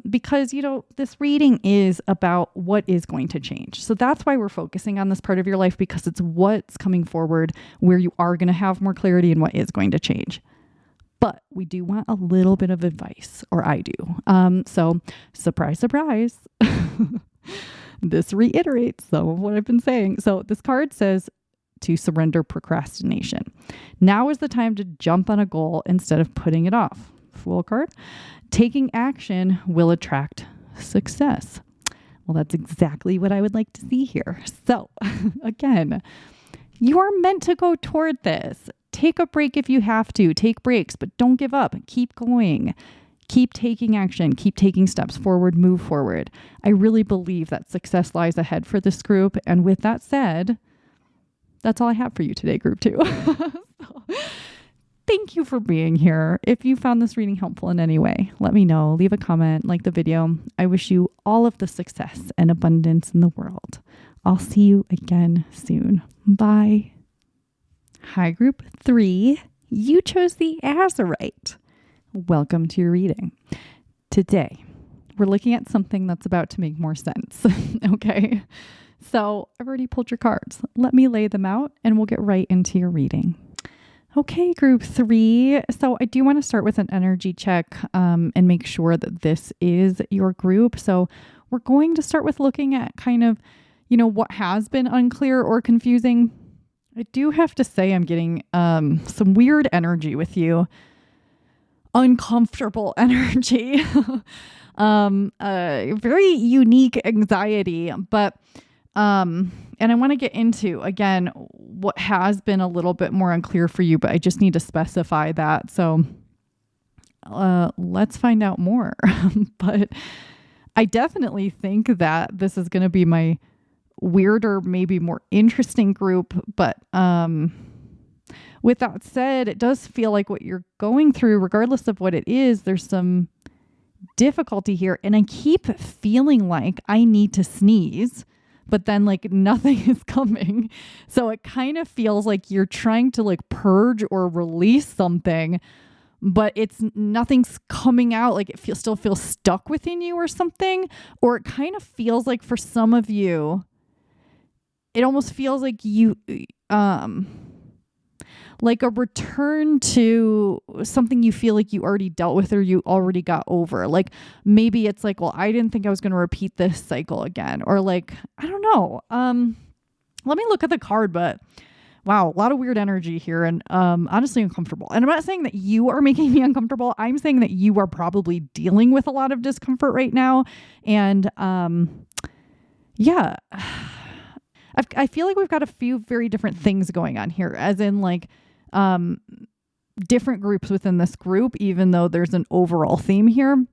because, this reading is about what is going to change. So that's why we're focusing on this part of your life, because it's what's coming forward where you are going to have more clarity and what is going to change. But we do want a little bit of advice, or I do. So surprise, surprise. This reiterates some of what I've been saying. So this card says to surrender procrastination. Now is the time to jump on a goal instead of putting it off. Fool card. Taking action will attract success. Well, that's exactly what I would like to see here. So again, you are meant to go toward this. Take a break if you have to. Take breaks, but don't give up. Keep going. Keep taking action, keep taking steps forward, move forward. I really believe that success lies ahead for this group. And with that said, that's all I have for you today, group 2. So, thank you for being here. If you found this reading helpful in any way, let me know. Leave a comment, like the video. I wish you all of the success and abundance in the world. I'll see you again soon. Bye. Hi, group 3. You chose the Azurite. Welcome to your reading. Today, we're looking at something that's about to make more sense. Okay. So I've already pulled your cards. Let me lay them out and we'll get right into your reading. Okay, group 3. So I do want to start with an energy check and make sure that this is your group. So we're going to start with looking at kind of, what has been unclear or confusing. I do have to say I'm getting some weird energy with you. Uncomfortable energy. Very unique anxiety, but and I want to get into, again, what has been a little bit more unclear for you, but I just need to specify that. So let's find out more. But I definitely think that this is going to be my weirder, maybe more interesting group. But with that said, it does feel like what you're going through, regardless of what it is, there's some difficulty here. And I keep feeling like I need to sneeze, but then like nothing is coming. So it kind of feels like you're trying to like purge or release something, but nothing's coming out. Like it still feels stuck within you or something. Or it kind of feels like for some of you, it almost feels like you, like a return to something you feel like you already dealt with or you already got over. Like maybe it's like, well, I didn't think I was going to repeat this cycle again. Or like, I don't know. Let me look at the card, but wow, a lot of weird energy here and honestly uncomfortable. And I'm not saying that you are making me uncomfortable. I'm saying that you are probably dealing with a lot of discomfort right now. And yeah, I feel like we've got a few very different things going on here, as in like different groups within this group, even though there's an overall theme here.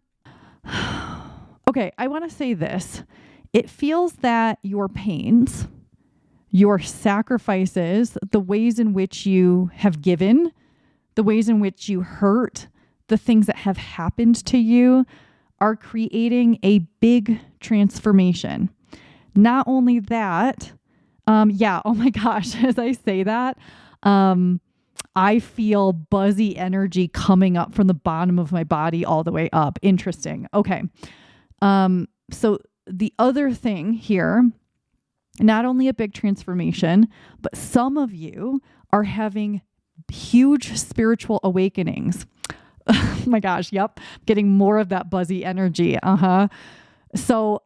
Okay, I want to say this. It feels that your pains, your sacrifices, the ways in which you have given, the ways in which you hurt, the things that have happened to you are creating a big transformation. Not only that, oh my gosh, as I say that, I feel buzzy energy coming up from the bottom of my body all the way up. Interesting. Okay. So the other thing here, not only a big transformation, but some of you are having huge spiritual awakenings. Oh my gosh. Yep. Getting more of that buzzy energy. So,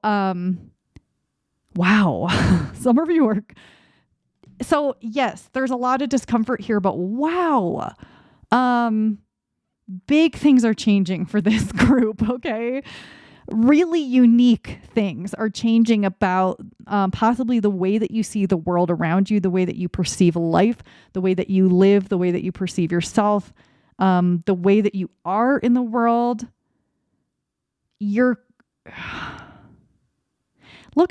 wow. Some of you are. So yes, there's a lot of discomfort here, but wow. Big things are changing for this group. Okay. Really unique things are changing about possibly the way that you see the world around you, the way that you perceive life, the way that you live, the way that you perceive yourself, the way that you are in the world. Look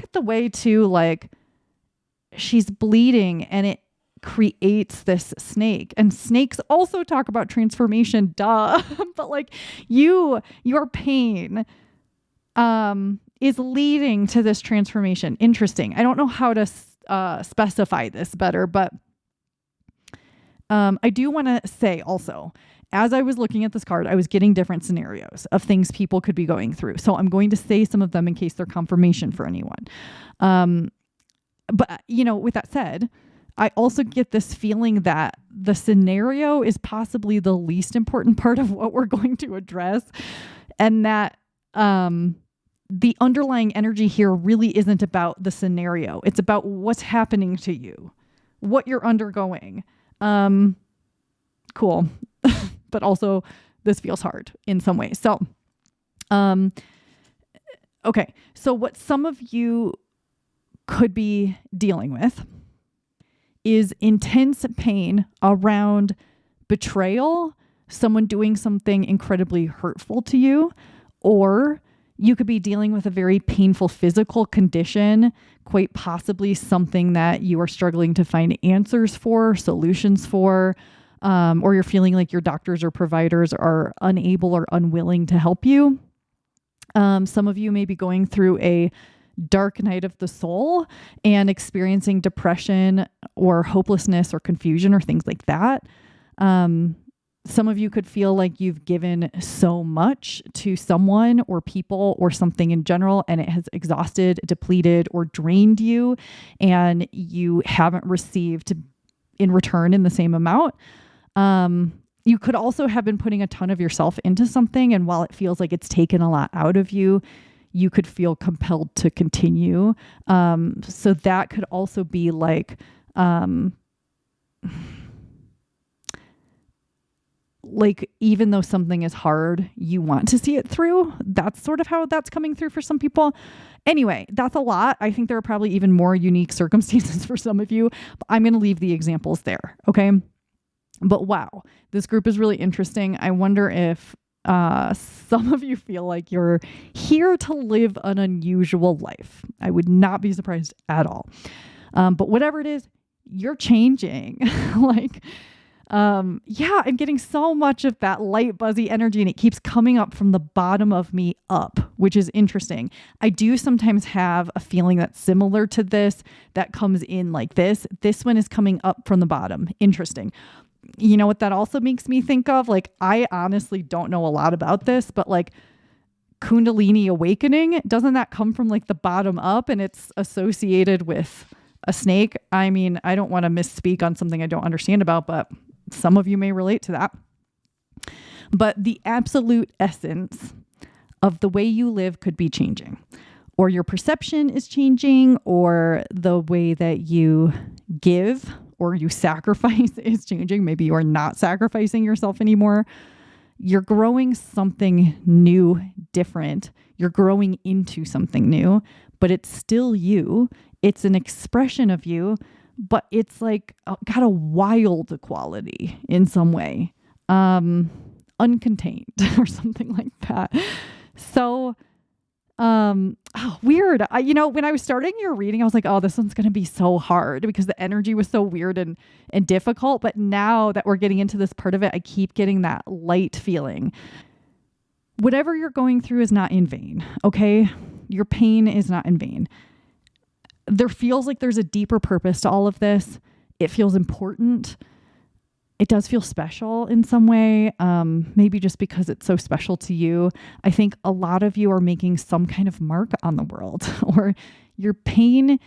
at the way too, like she's bleeding and it creates this snake, and snakes also talk about transformation, duh. But like your pain is leading to this transformation. Interesting. I don't know how to specify this better, but I do want to say also, as I was looking at this card, I was getting different scenarios of things people could be going through. So I'm going to say some of them in case they're confirmation for anyone. But with that said, I also get this feeling that the scenario is possibly the least important part of what we're going to address, and that the underlying energy here really isn't about the scenario. It's about what's happening to you, what you're undergoing. Cool. But also this feels hard in some ways. So, okay. So what some of you could be dealing with is intense pain around betrayal, someone doing something incredibly hurtful to you, or you could be dealing with a very painful physical condition, quite possibly something that you are struggling to find answers for, solutions for, or you're feeling like your doctors or providers are unable or unwilling to help you. Some of you may be going through a dark night of the soul and experiencing depression or hopelessness or confusion or things like that. Some of you could feel like you've given so much to someone or people or something in general, and it has exhausted, depleted, or drained you, and you haven't received in return in the same amount. You could also have been putting a ton of yourself into something, and while it feels like it's taken a lot out of you, you could feel compelled to continue. So that could also be like even though something is hard, you want to see it through. That's sort of how that's coming through for some people. Anyway, that's a lot. I think there are probably even more unique circumstances for some of you, but I'm going to leave the examples there. Okay. But wow, this group is really interesting. I wonder if some of you feel like you're here to live an unusual life. I would not be surprised at all. But whatever it is, you're changing. I'm getting so much of that light, buzzy energy, and it keeps coming up from the bottom of me up, which is interesting. I do sometimes have a feeling that's similar to this that comes in like this. This one is coming up from the bottom. Interesting. You know what that also makes me think of? Like, I honestly don't know a lot about this, but like Kundalini awakening, doesn't that come from like the bottom up and it's associated with a snake? I mean, I don't want to misspeak on something I don't understand about, but some of you may relate to that. But the absolute essence of the way you live could be changing, or your perception is changing, or the way that you give or you sacrifice is changing. Maybe you are not sacrificing yourself anymore. You're growing something new, different. You're growing into something new, but it's still you. It's an expression of you, but it's like got a wild quality in some way, uncontained or something like that. So, weird. When I was starting your reading, I was like, oh, this one's going to be so hard because the energy was so weird and difficult. But now that we're getting into this part of it, I keep getting that light feeling. Whatever you're going through is not in vain. Okay. Your pain is not in vain. There feels like there's a deeper purpose to all of this. It feels important. It does feel special in some way, maybe just because it's so special to you. I think a lot of you are making some kind of mark on the world, or your pain.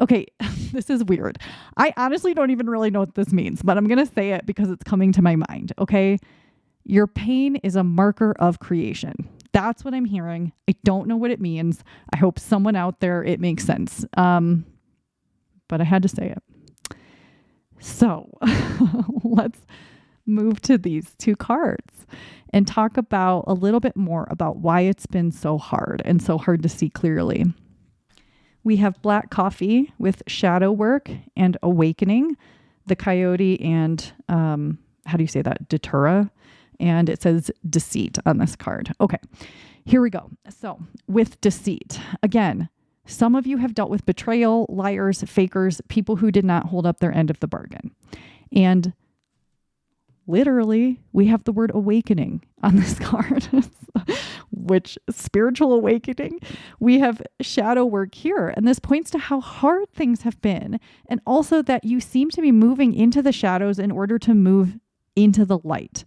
Okay, this is weird. I honestly don't even really know what this means, but I'm going to say it because it's coming to my mind, okay? Your pain is a marker of creation. That's what I'm hearing. I don't know what it means. I hope someone out there, it makes sense. But I had to say it. So let's move to these two cards and talk about a little bit more about why it's been so hard and so hard to see clearly. We have black coffee with shadow work and awakening, the coyote and, how do you say that? Datura. And it says deceit on this card. Okay, here we go. So with deceit, again, some of you have dealt with betrayal, liars, fakers, people who did not hold up their end of the bargain. And literally, we have the word awakening on this card, which spiritual awakening. We have shadow work here. And this points to how hard things have been. And also that you seem to be moving into the shadows in order to move into the light.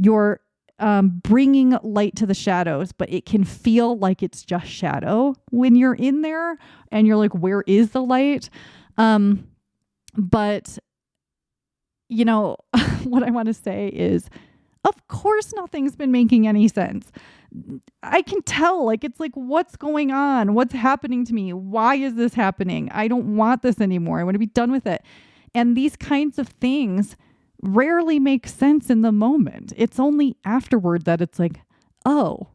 You're bringing light to the shadows, but it can feel like it's just shadow when you're in there and you're like, where is the light? But what I want to say is, of course, nothing's been making any sense. I can tell, it's like, what's going on? What's happening to me? Why is this happening? I don't want this anymore. I want to be done with it. And these kinds of things rarely make sense in the moment. It's only afterward that it's like, oh,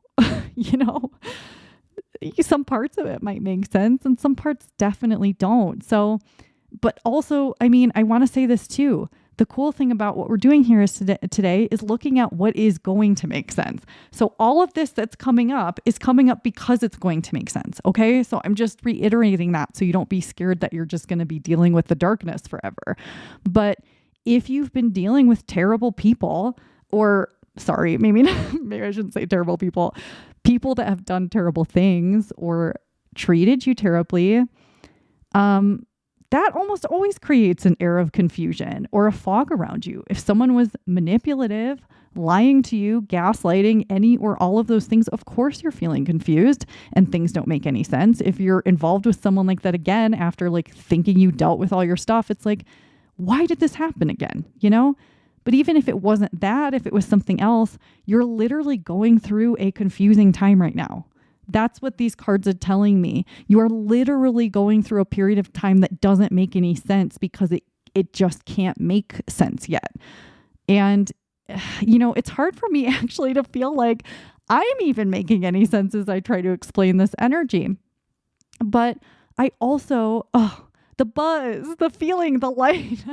some parts of it might make sense and some parts definitely don't. So, but also, I want to say this too, the cool thing about what we're doing here is today is looking at what is going to make sense. So all of this that's coming up is coming up because it's going to make sense. Okay. So I'm just reiterating that so you don't be scared that you're just going to be dealing with the darkness forever. But if you've been dealing with terrible people, or sorry, maybe I shouldn't say terrible people that have done terrible things or treated you terribly, that almost always creates an air of confusion or a fog around you. If someone was manipulative, lying to you, gaslighting, any or all of those things, of course you're feeling confused and things don't make any sense. If you're involved with someone like that again, after like thinking you dealt with all your stuff, it's like, why did this happen again? You know? But even if it wasn't that, if it was something else, you're literally going through a confusing time right now. That's what these cards are telling me. You are literally going through a period of time that doesn't make any sense because it just can't make sense yet. And, you know, it's hard for me actually to feel like I'm even making any sense as I try to explain this energy. But I also, the buzz, the feeling, the light.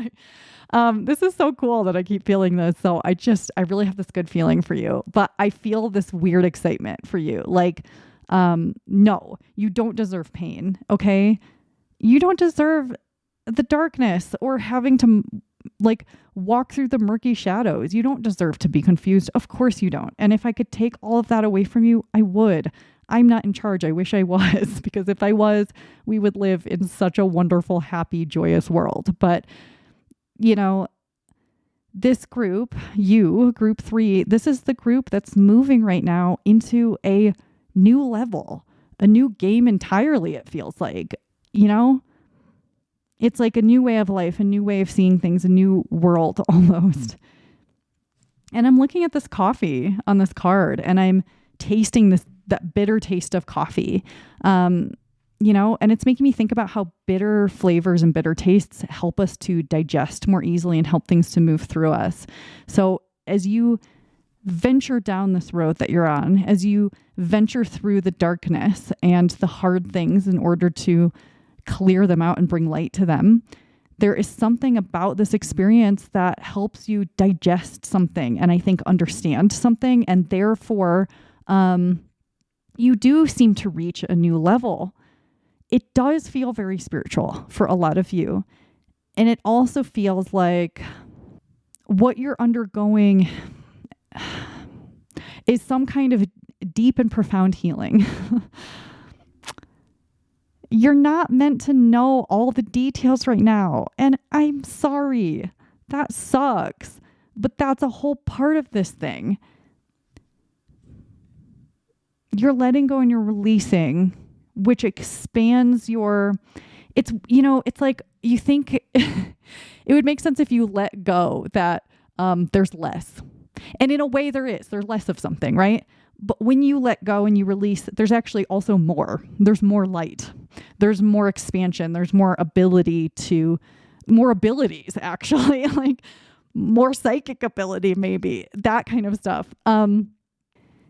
This is so cool that I keep feeling this. So I really have this good feeling for you, but I feel this weird excitement for you. Like, no, you don't deserve pain. Okay. You don't deserve the darkness or having to like walk through the murky shadows. You don't deserve to be confused. Of course you don't. And if I could take all of that away from you, I would. I'm not in charge. I wish I was, because if I was, we would live in such a wonderful, happy, joyous world. But you know, this group, group 3, this is the group that's moving right now into a new level, a new game entirely, it feels like, you know? It's like a new way of life, a new way of seeing things, a new world almost. And I'm looking at this coffee on this card and I'm tasting that bitter taste of coffee. You know, and it's making me think about how bitter flavors and bitter tastes help us to digest more easily and help things to move through us. So as you venture down this road that you're on, as you venture through the darkness and the hard things in order to clear them out and bring light to them, there is something about this experience that helps you digest something and I think understand something. And therefore, you do seem to reach a new level. It does feel very spiritual for a lot of you. And it also feels like what you're undergoing is some kind of deep and profound healing. You're not meant to know all the details right now. And I'm sorry. That sucks. But that's a whole part of this thing. You're letting go and you're releasing, which expands it's like you think it would make sense if you let go that there's less. And in a way there's less of something, right? But when you let go and you release, there's actually also more. There's more light. There's more expansion. There's more more abilities actually, like more psychic ability, maybe that kind of stuff.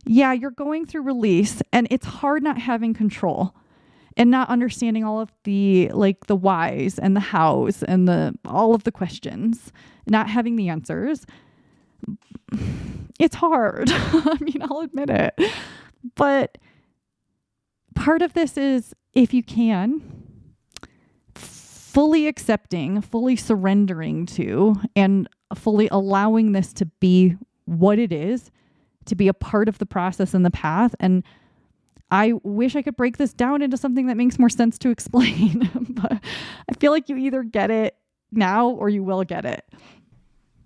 Yeah, you're going through release and it's hard not having control. And not understanding all of the whys and the hows and all of the questions, not having the answers. It's hard. I mean, I'll admit it. But part of this is, if you can, fully accepting, fully surrendering to, and fully allowing this to be what it is, to be a part of the process and the path. And I wish I could break this down into something that makes more sense to explain, but I feel like you either get it now or you will get it.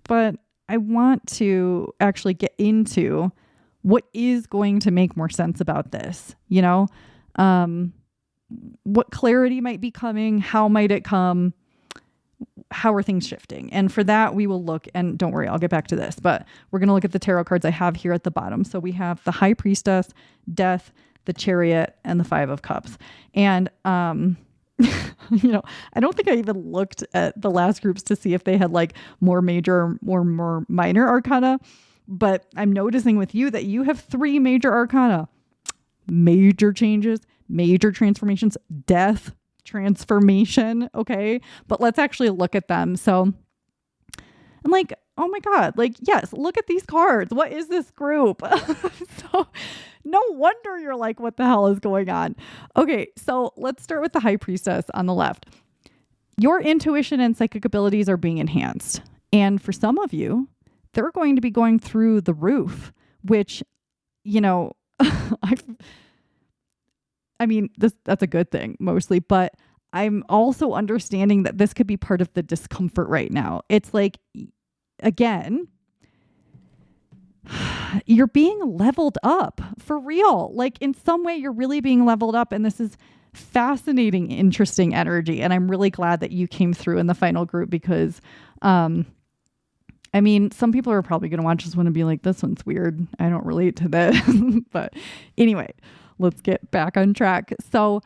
But I want to actually get into what is going to make more sense about this, you know, what clarity might be coming, how might it come, how are things shifting? And for that, we will look, and don't worry, I'll get back to this, but we're going to look at the tarot cards I have here at the bottom. So we have the High Priestess, Death, the Chariot, and the Five of Cups. And, you know, I don't think I even looked at the last groups to see if they had like more major or more minor arcana, but I'm noticing with you that you have 3 major arcana: major changes, major transformations, death, transformation. Okay. But let's actually look at them. So I'm like, oh my God, like, yes, look at these cards. What is this group? So no wonder you're like, what the hell is going on? Okay, so let's start with the High Priestess on the left. Your intuition and psychic abilities are being enhanced. And for some of you, they're going to be going through the roof, which, that's a good thing mostly, but I'm also understanding that this could be part of the discomfort right now. It's like, again, you're being leveled up for real. Like in some way you're really being leveled up, and this is fascinating, interesting energy. And I'm really glad that you came through in the final group because, some people are probably going to watch this one and be like, this one's weird. I don't relate to this. But anyway, let's get back on track. So,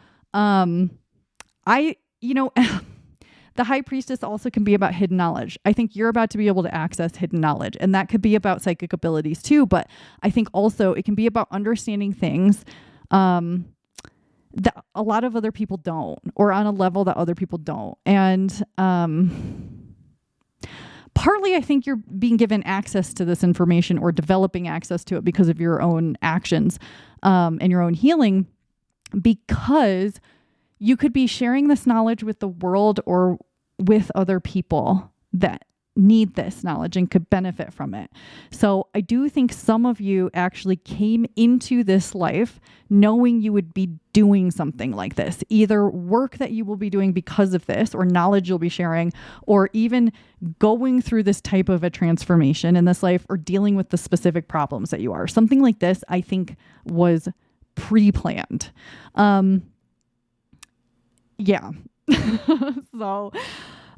the High Priestess also can be about hidden knowledge. I think you're about to be able to access hidden knowledge, and that could be about psychic abilities too. But I think also it can be about understanding things that a lot of other people don't, or on a level that other people don't. And partly I think you're being given access to this information or developing access to it because of your own actions and your own healing, because you could be sharing this knowledge with the world or with other people that need this knowledge and could benefit from it. So I do think some of you actually came into this life knowing you would be doing something like this, either work that you will be doing because of this, or knowledge you'll be sharing, or even going through this type of a transformation in this life, or dealing with the specific problems that you are. Something like this, I think, was pre-planned. Yeah. So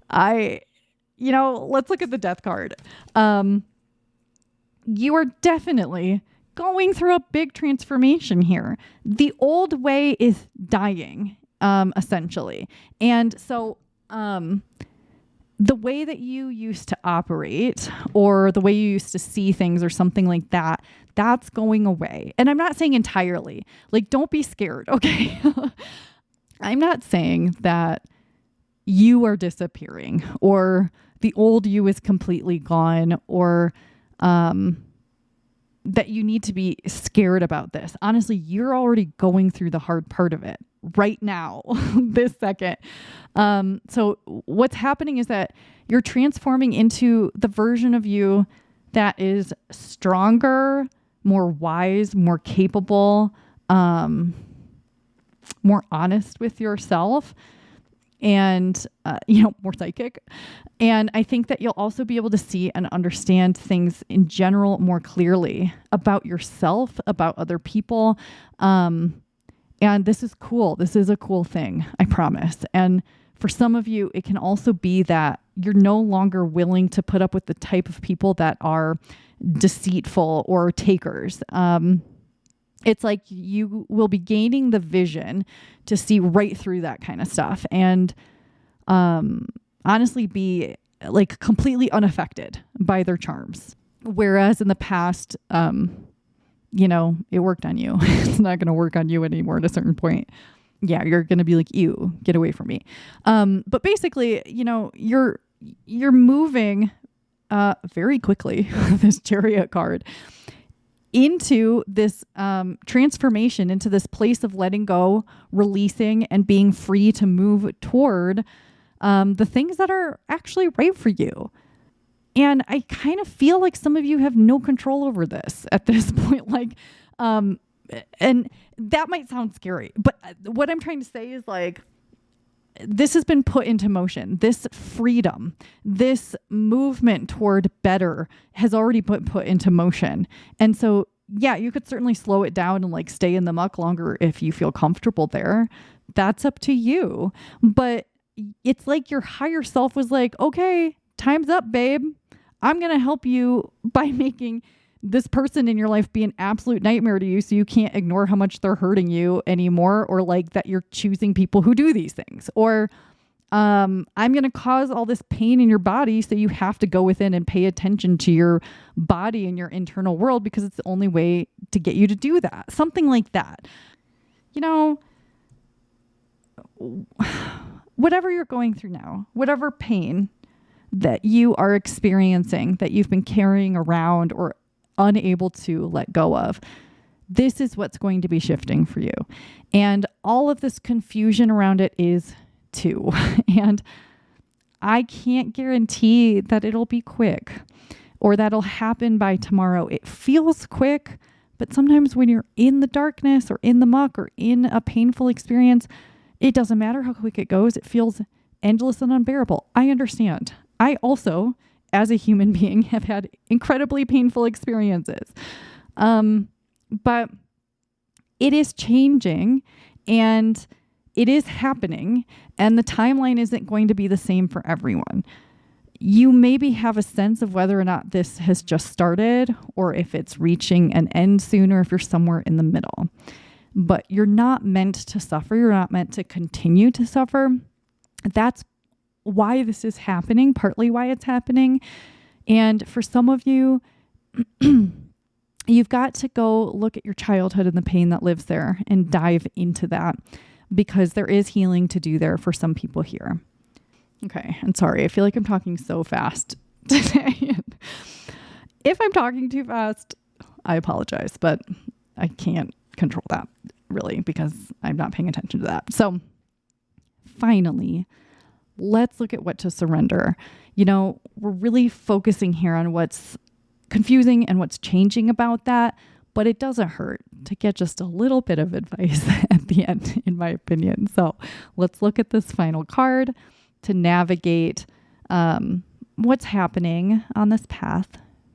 let's look at the Death card. You are definitely going through a big transformation here. The old way is dying, essentially. And so, the way that you used to operate, or the way you used to see things, or something like that, that's going away. And I'm not saying entirely, like, don't be scared. Okay. I'm not saying that you are disappearing, or the old you is completely gone, or that you need to be scared about this. Honestly, you're already going through the hard part of it right now, this second. So what's happening is that you're transforming into the version of you that is stronger, more wise, more capable, more honest with yourself, and, more psychic. And I think that you'll also be able to see and understand things in general more clearly about yourself, about other people. And this is cool. This is a cool thing, I promise. And for some of you, it can also be that you're no longer willing to put up with the type of people that are deceitful or takers. It's like you will be gaining the vision to see right through that kind of stuff, and honestly be like completely unaffected by their charms. Whereas in the past, it worked on you. It's not going to work on you anymore at a certain point. Yeah, you're going to be like, ew, get away from me. But basically, you're moving very quickly, this Chariot card, into this transformation, into this place of letting go, releasing, and being free to move toward the things that are actually right for you. And I kind of feel like some of you have no control over this at this point. And that might sound scary, but what I'm trying to say is, like, this has been put into motion. This freedom, this movement toward better has already been put into motion. And so, yeah, you could certainly slow it down and like stay in the muck longer if you feel comfortable there. That's up to you. But it's like your higher self was like, okay, time's up, babe. I'm going to help you by making this person in your life be an absolute nightmare to you, so you can't ignore how much they're hurting you anymore, or like that you're choosing people who do these things. Or I'm going to cause all this pain in your body, so you have to go within and pay attention to your body and your internal world, because it's the only way to get you to do that. Something like that. Whatever you're going through now, whatever pain that you are experiencing, that you've been carrying around or unable to let go of. This is what's going to be shifting for you. And all of this confusion around it is too. And I can't guarantee that it'll be quick or that'll happen by tomorrow. It feels quick, but sometimes when you're in the darkness or in the muck or in a painful experience, it doesn't matter how quick it goes. It feels endless and unbearable. I understand. I also, as a human being, have had incredibly painful experiences. But it is changing and it is happening, and the timeline isn't going to be the same for everyone. You maybe have a sense of whether or not this has just started or if it's reaching an end soon or if you're somewhere in the middle. But you're not meant to suffer. You're not meant to continue to suffer. That's why this is happening, partly why it's happening. And for some of you, you've got to go look at your childhood and the pain that lives there and dive into that, because there is healing to do there for some people here. Okay, I'm sorry. I feel like I'm talking so fast today. If I'm talking too fast, I apologize, but I can't control that really because I'm not paying attention to that. So finally, let's look at what to surrender. We're really focusing here on what's confusing and what's changing about that, but it doesn't hurt to get just a little bit of advice at the end, in my opinion. So let's look at this final card to navigate what's happening on this path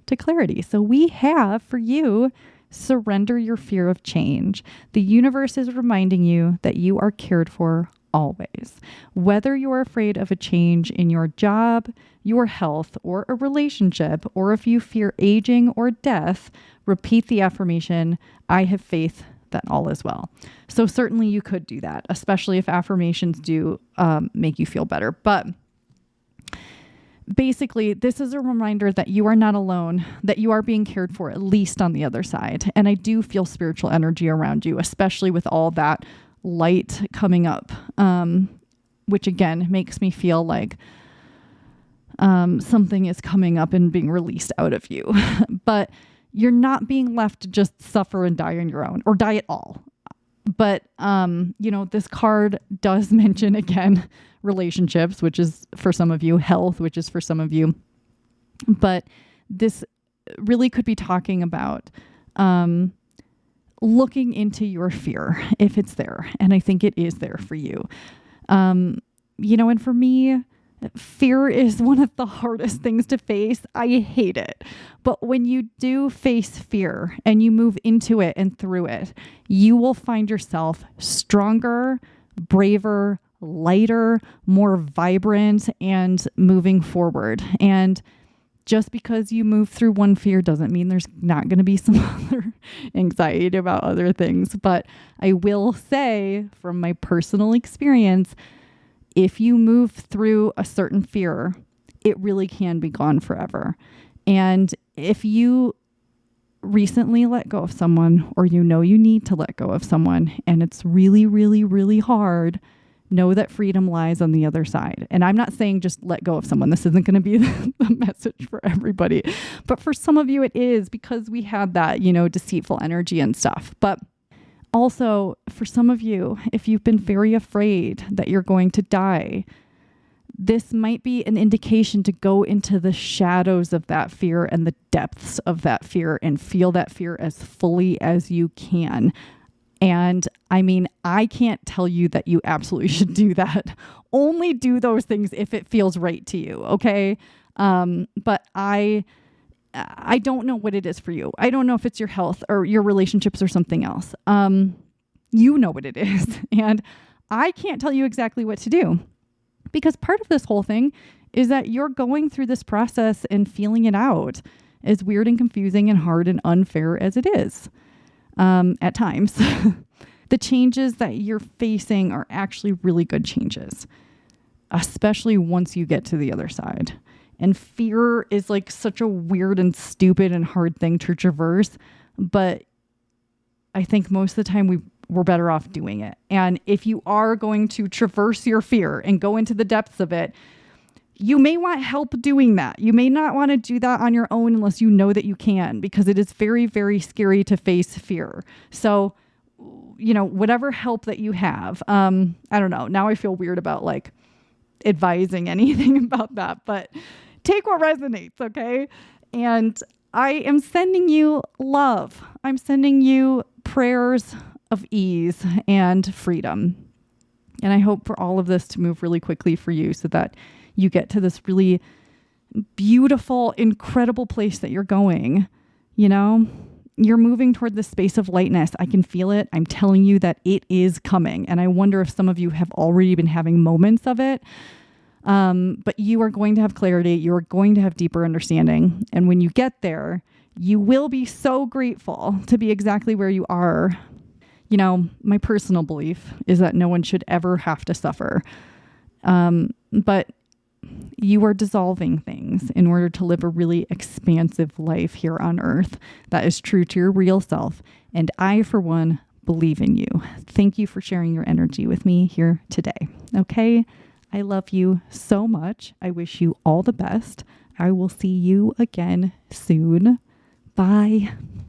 to clarity. So we have for you, surrender your fear of change. The universe is reminding you that you are cared for always. Whether you're afraid of a change in your job, your health, or a relationship, or if you fear aging or death, repeat the affirmation, I have faith that all is well. So certainly you could do that, especially if affirmations do make you feel better. But basically, this is a reminder that you are not alone, that you are being cared for, at least on the other side. And I do feel spiritual energy around you, especially with all that light coming up, which again makes me feel like something is coming up and being released out of you. But you're not being left to just suffer and die on your own, or die at all. But, this card does mention, again, relationships, which is for some of you, health, which is for some of you. But this really could be talking about looking into your fear, if it's there. And I think it is there for you. And for me, fear is one of the hardest things to face. I hate it. But when you do face fear and you move into it and through it, you will find yourself stronger, braver, lighter, more vibrant, and moving forward. And just because you move through one fear doesn't mean there's not going to be some other anxiety about other things. But I will say, from my personal experience, if you move through a certain fear, it really can be gone forever. And if you recently let go of someone, or you need to let go of someone, and it's really, really, really hard, know that freedom lies on the other side. And I'm not saying just let go of someone. This isn't going to be the message for everybody. But for some of you, it is, because we have that, deceitful energy and stuff. But also, for some of you, if you've been very afraid that you're going to die, this might be an indication to go into the shadows of that fear and the depths of that fear and feel that fear as fully as you can. And I can't tell you that you absolutely should do that. Only do those things if it feels right to you, okay? But I don't know what it is for you. I don't know if it's your health or your relationships or something else. You know what it is. And I can't tell you exactly what to do, because part of this whole thing is that you're going through this process and feeling it out, as weird and confusing and hard and unfair as it is at times. The changes that you're facing are actually really good changes, especially once you get to the other side. And fear is like such a weird and stupid and hard thing to traverse. But I think most of the time we're better off doing it. And if you are going to traverse your fear and go into the depths of it, You may want help doing that. You may not want to do that on your own unless you know that you can, because it is very, very scary to face fear. So, whatever help that you have, I don't know. Now I feel weird about like advising anything about that, but take what resonates. Okay. And I am sending you love. I'm sending you prayers of ease and freedom. And I hope for all of this to move really quickly for you so that you get to this really beautiful, incredible place that you're going. You're moving toward this space of lightness. I can feel it. I'm telling you that it is coming. And I wonder if some of you have already been having moments of it. But you are going to have clarity. You are going to have deeper understanding. And when you get there, you will be so grateful to be exactly where you are. My personal belief is that no one should ever have to suffer. But you are dissolving things in order to live a really expansive life here on earth that is true to your real self. And I, for one, believe in you. Thank you for sharing your energy with me here today. Okay? I love you so much. I wish you all the best. I will see you again soon. Bye.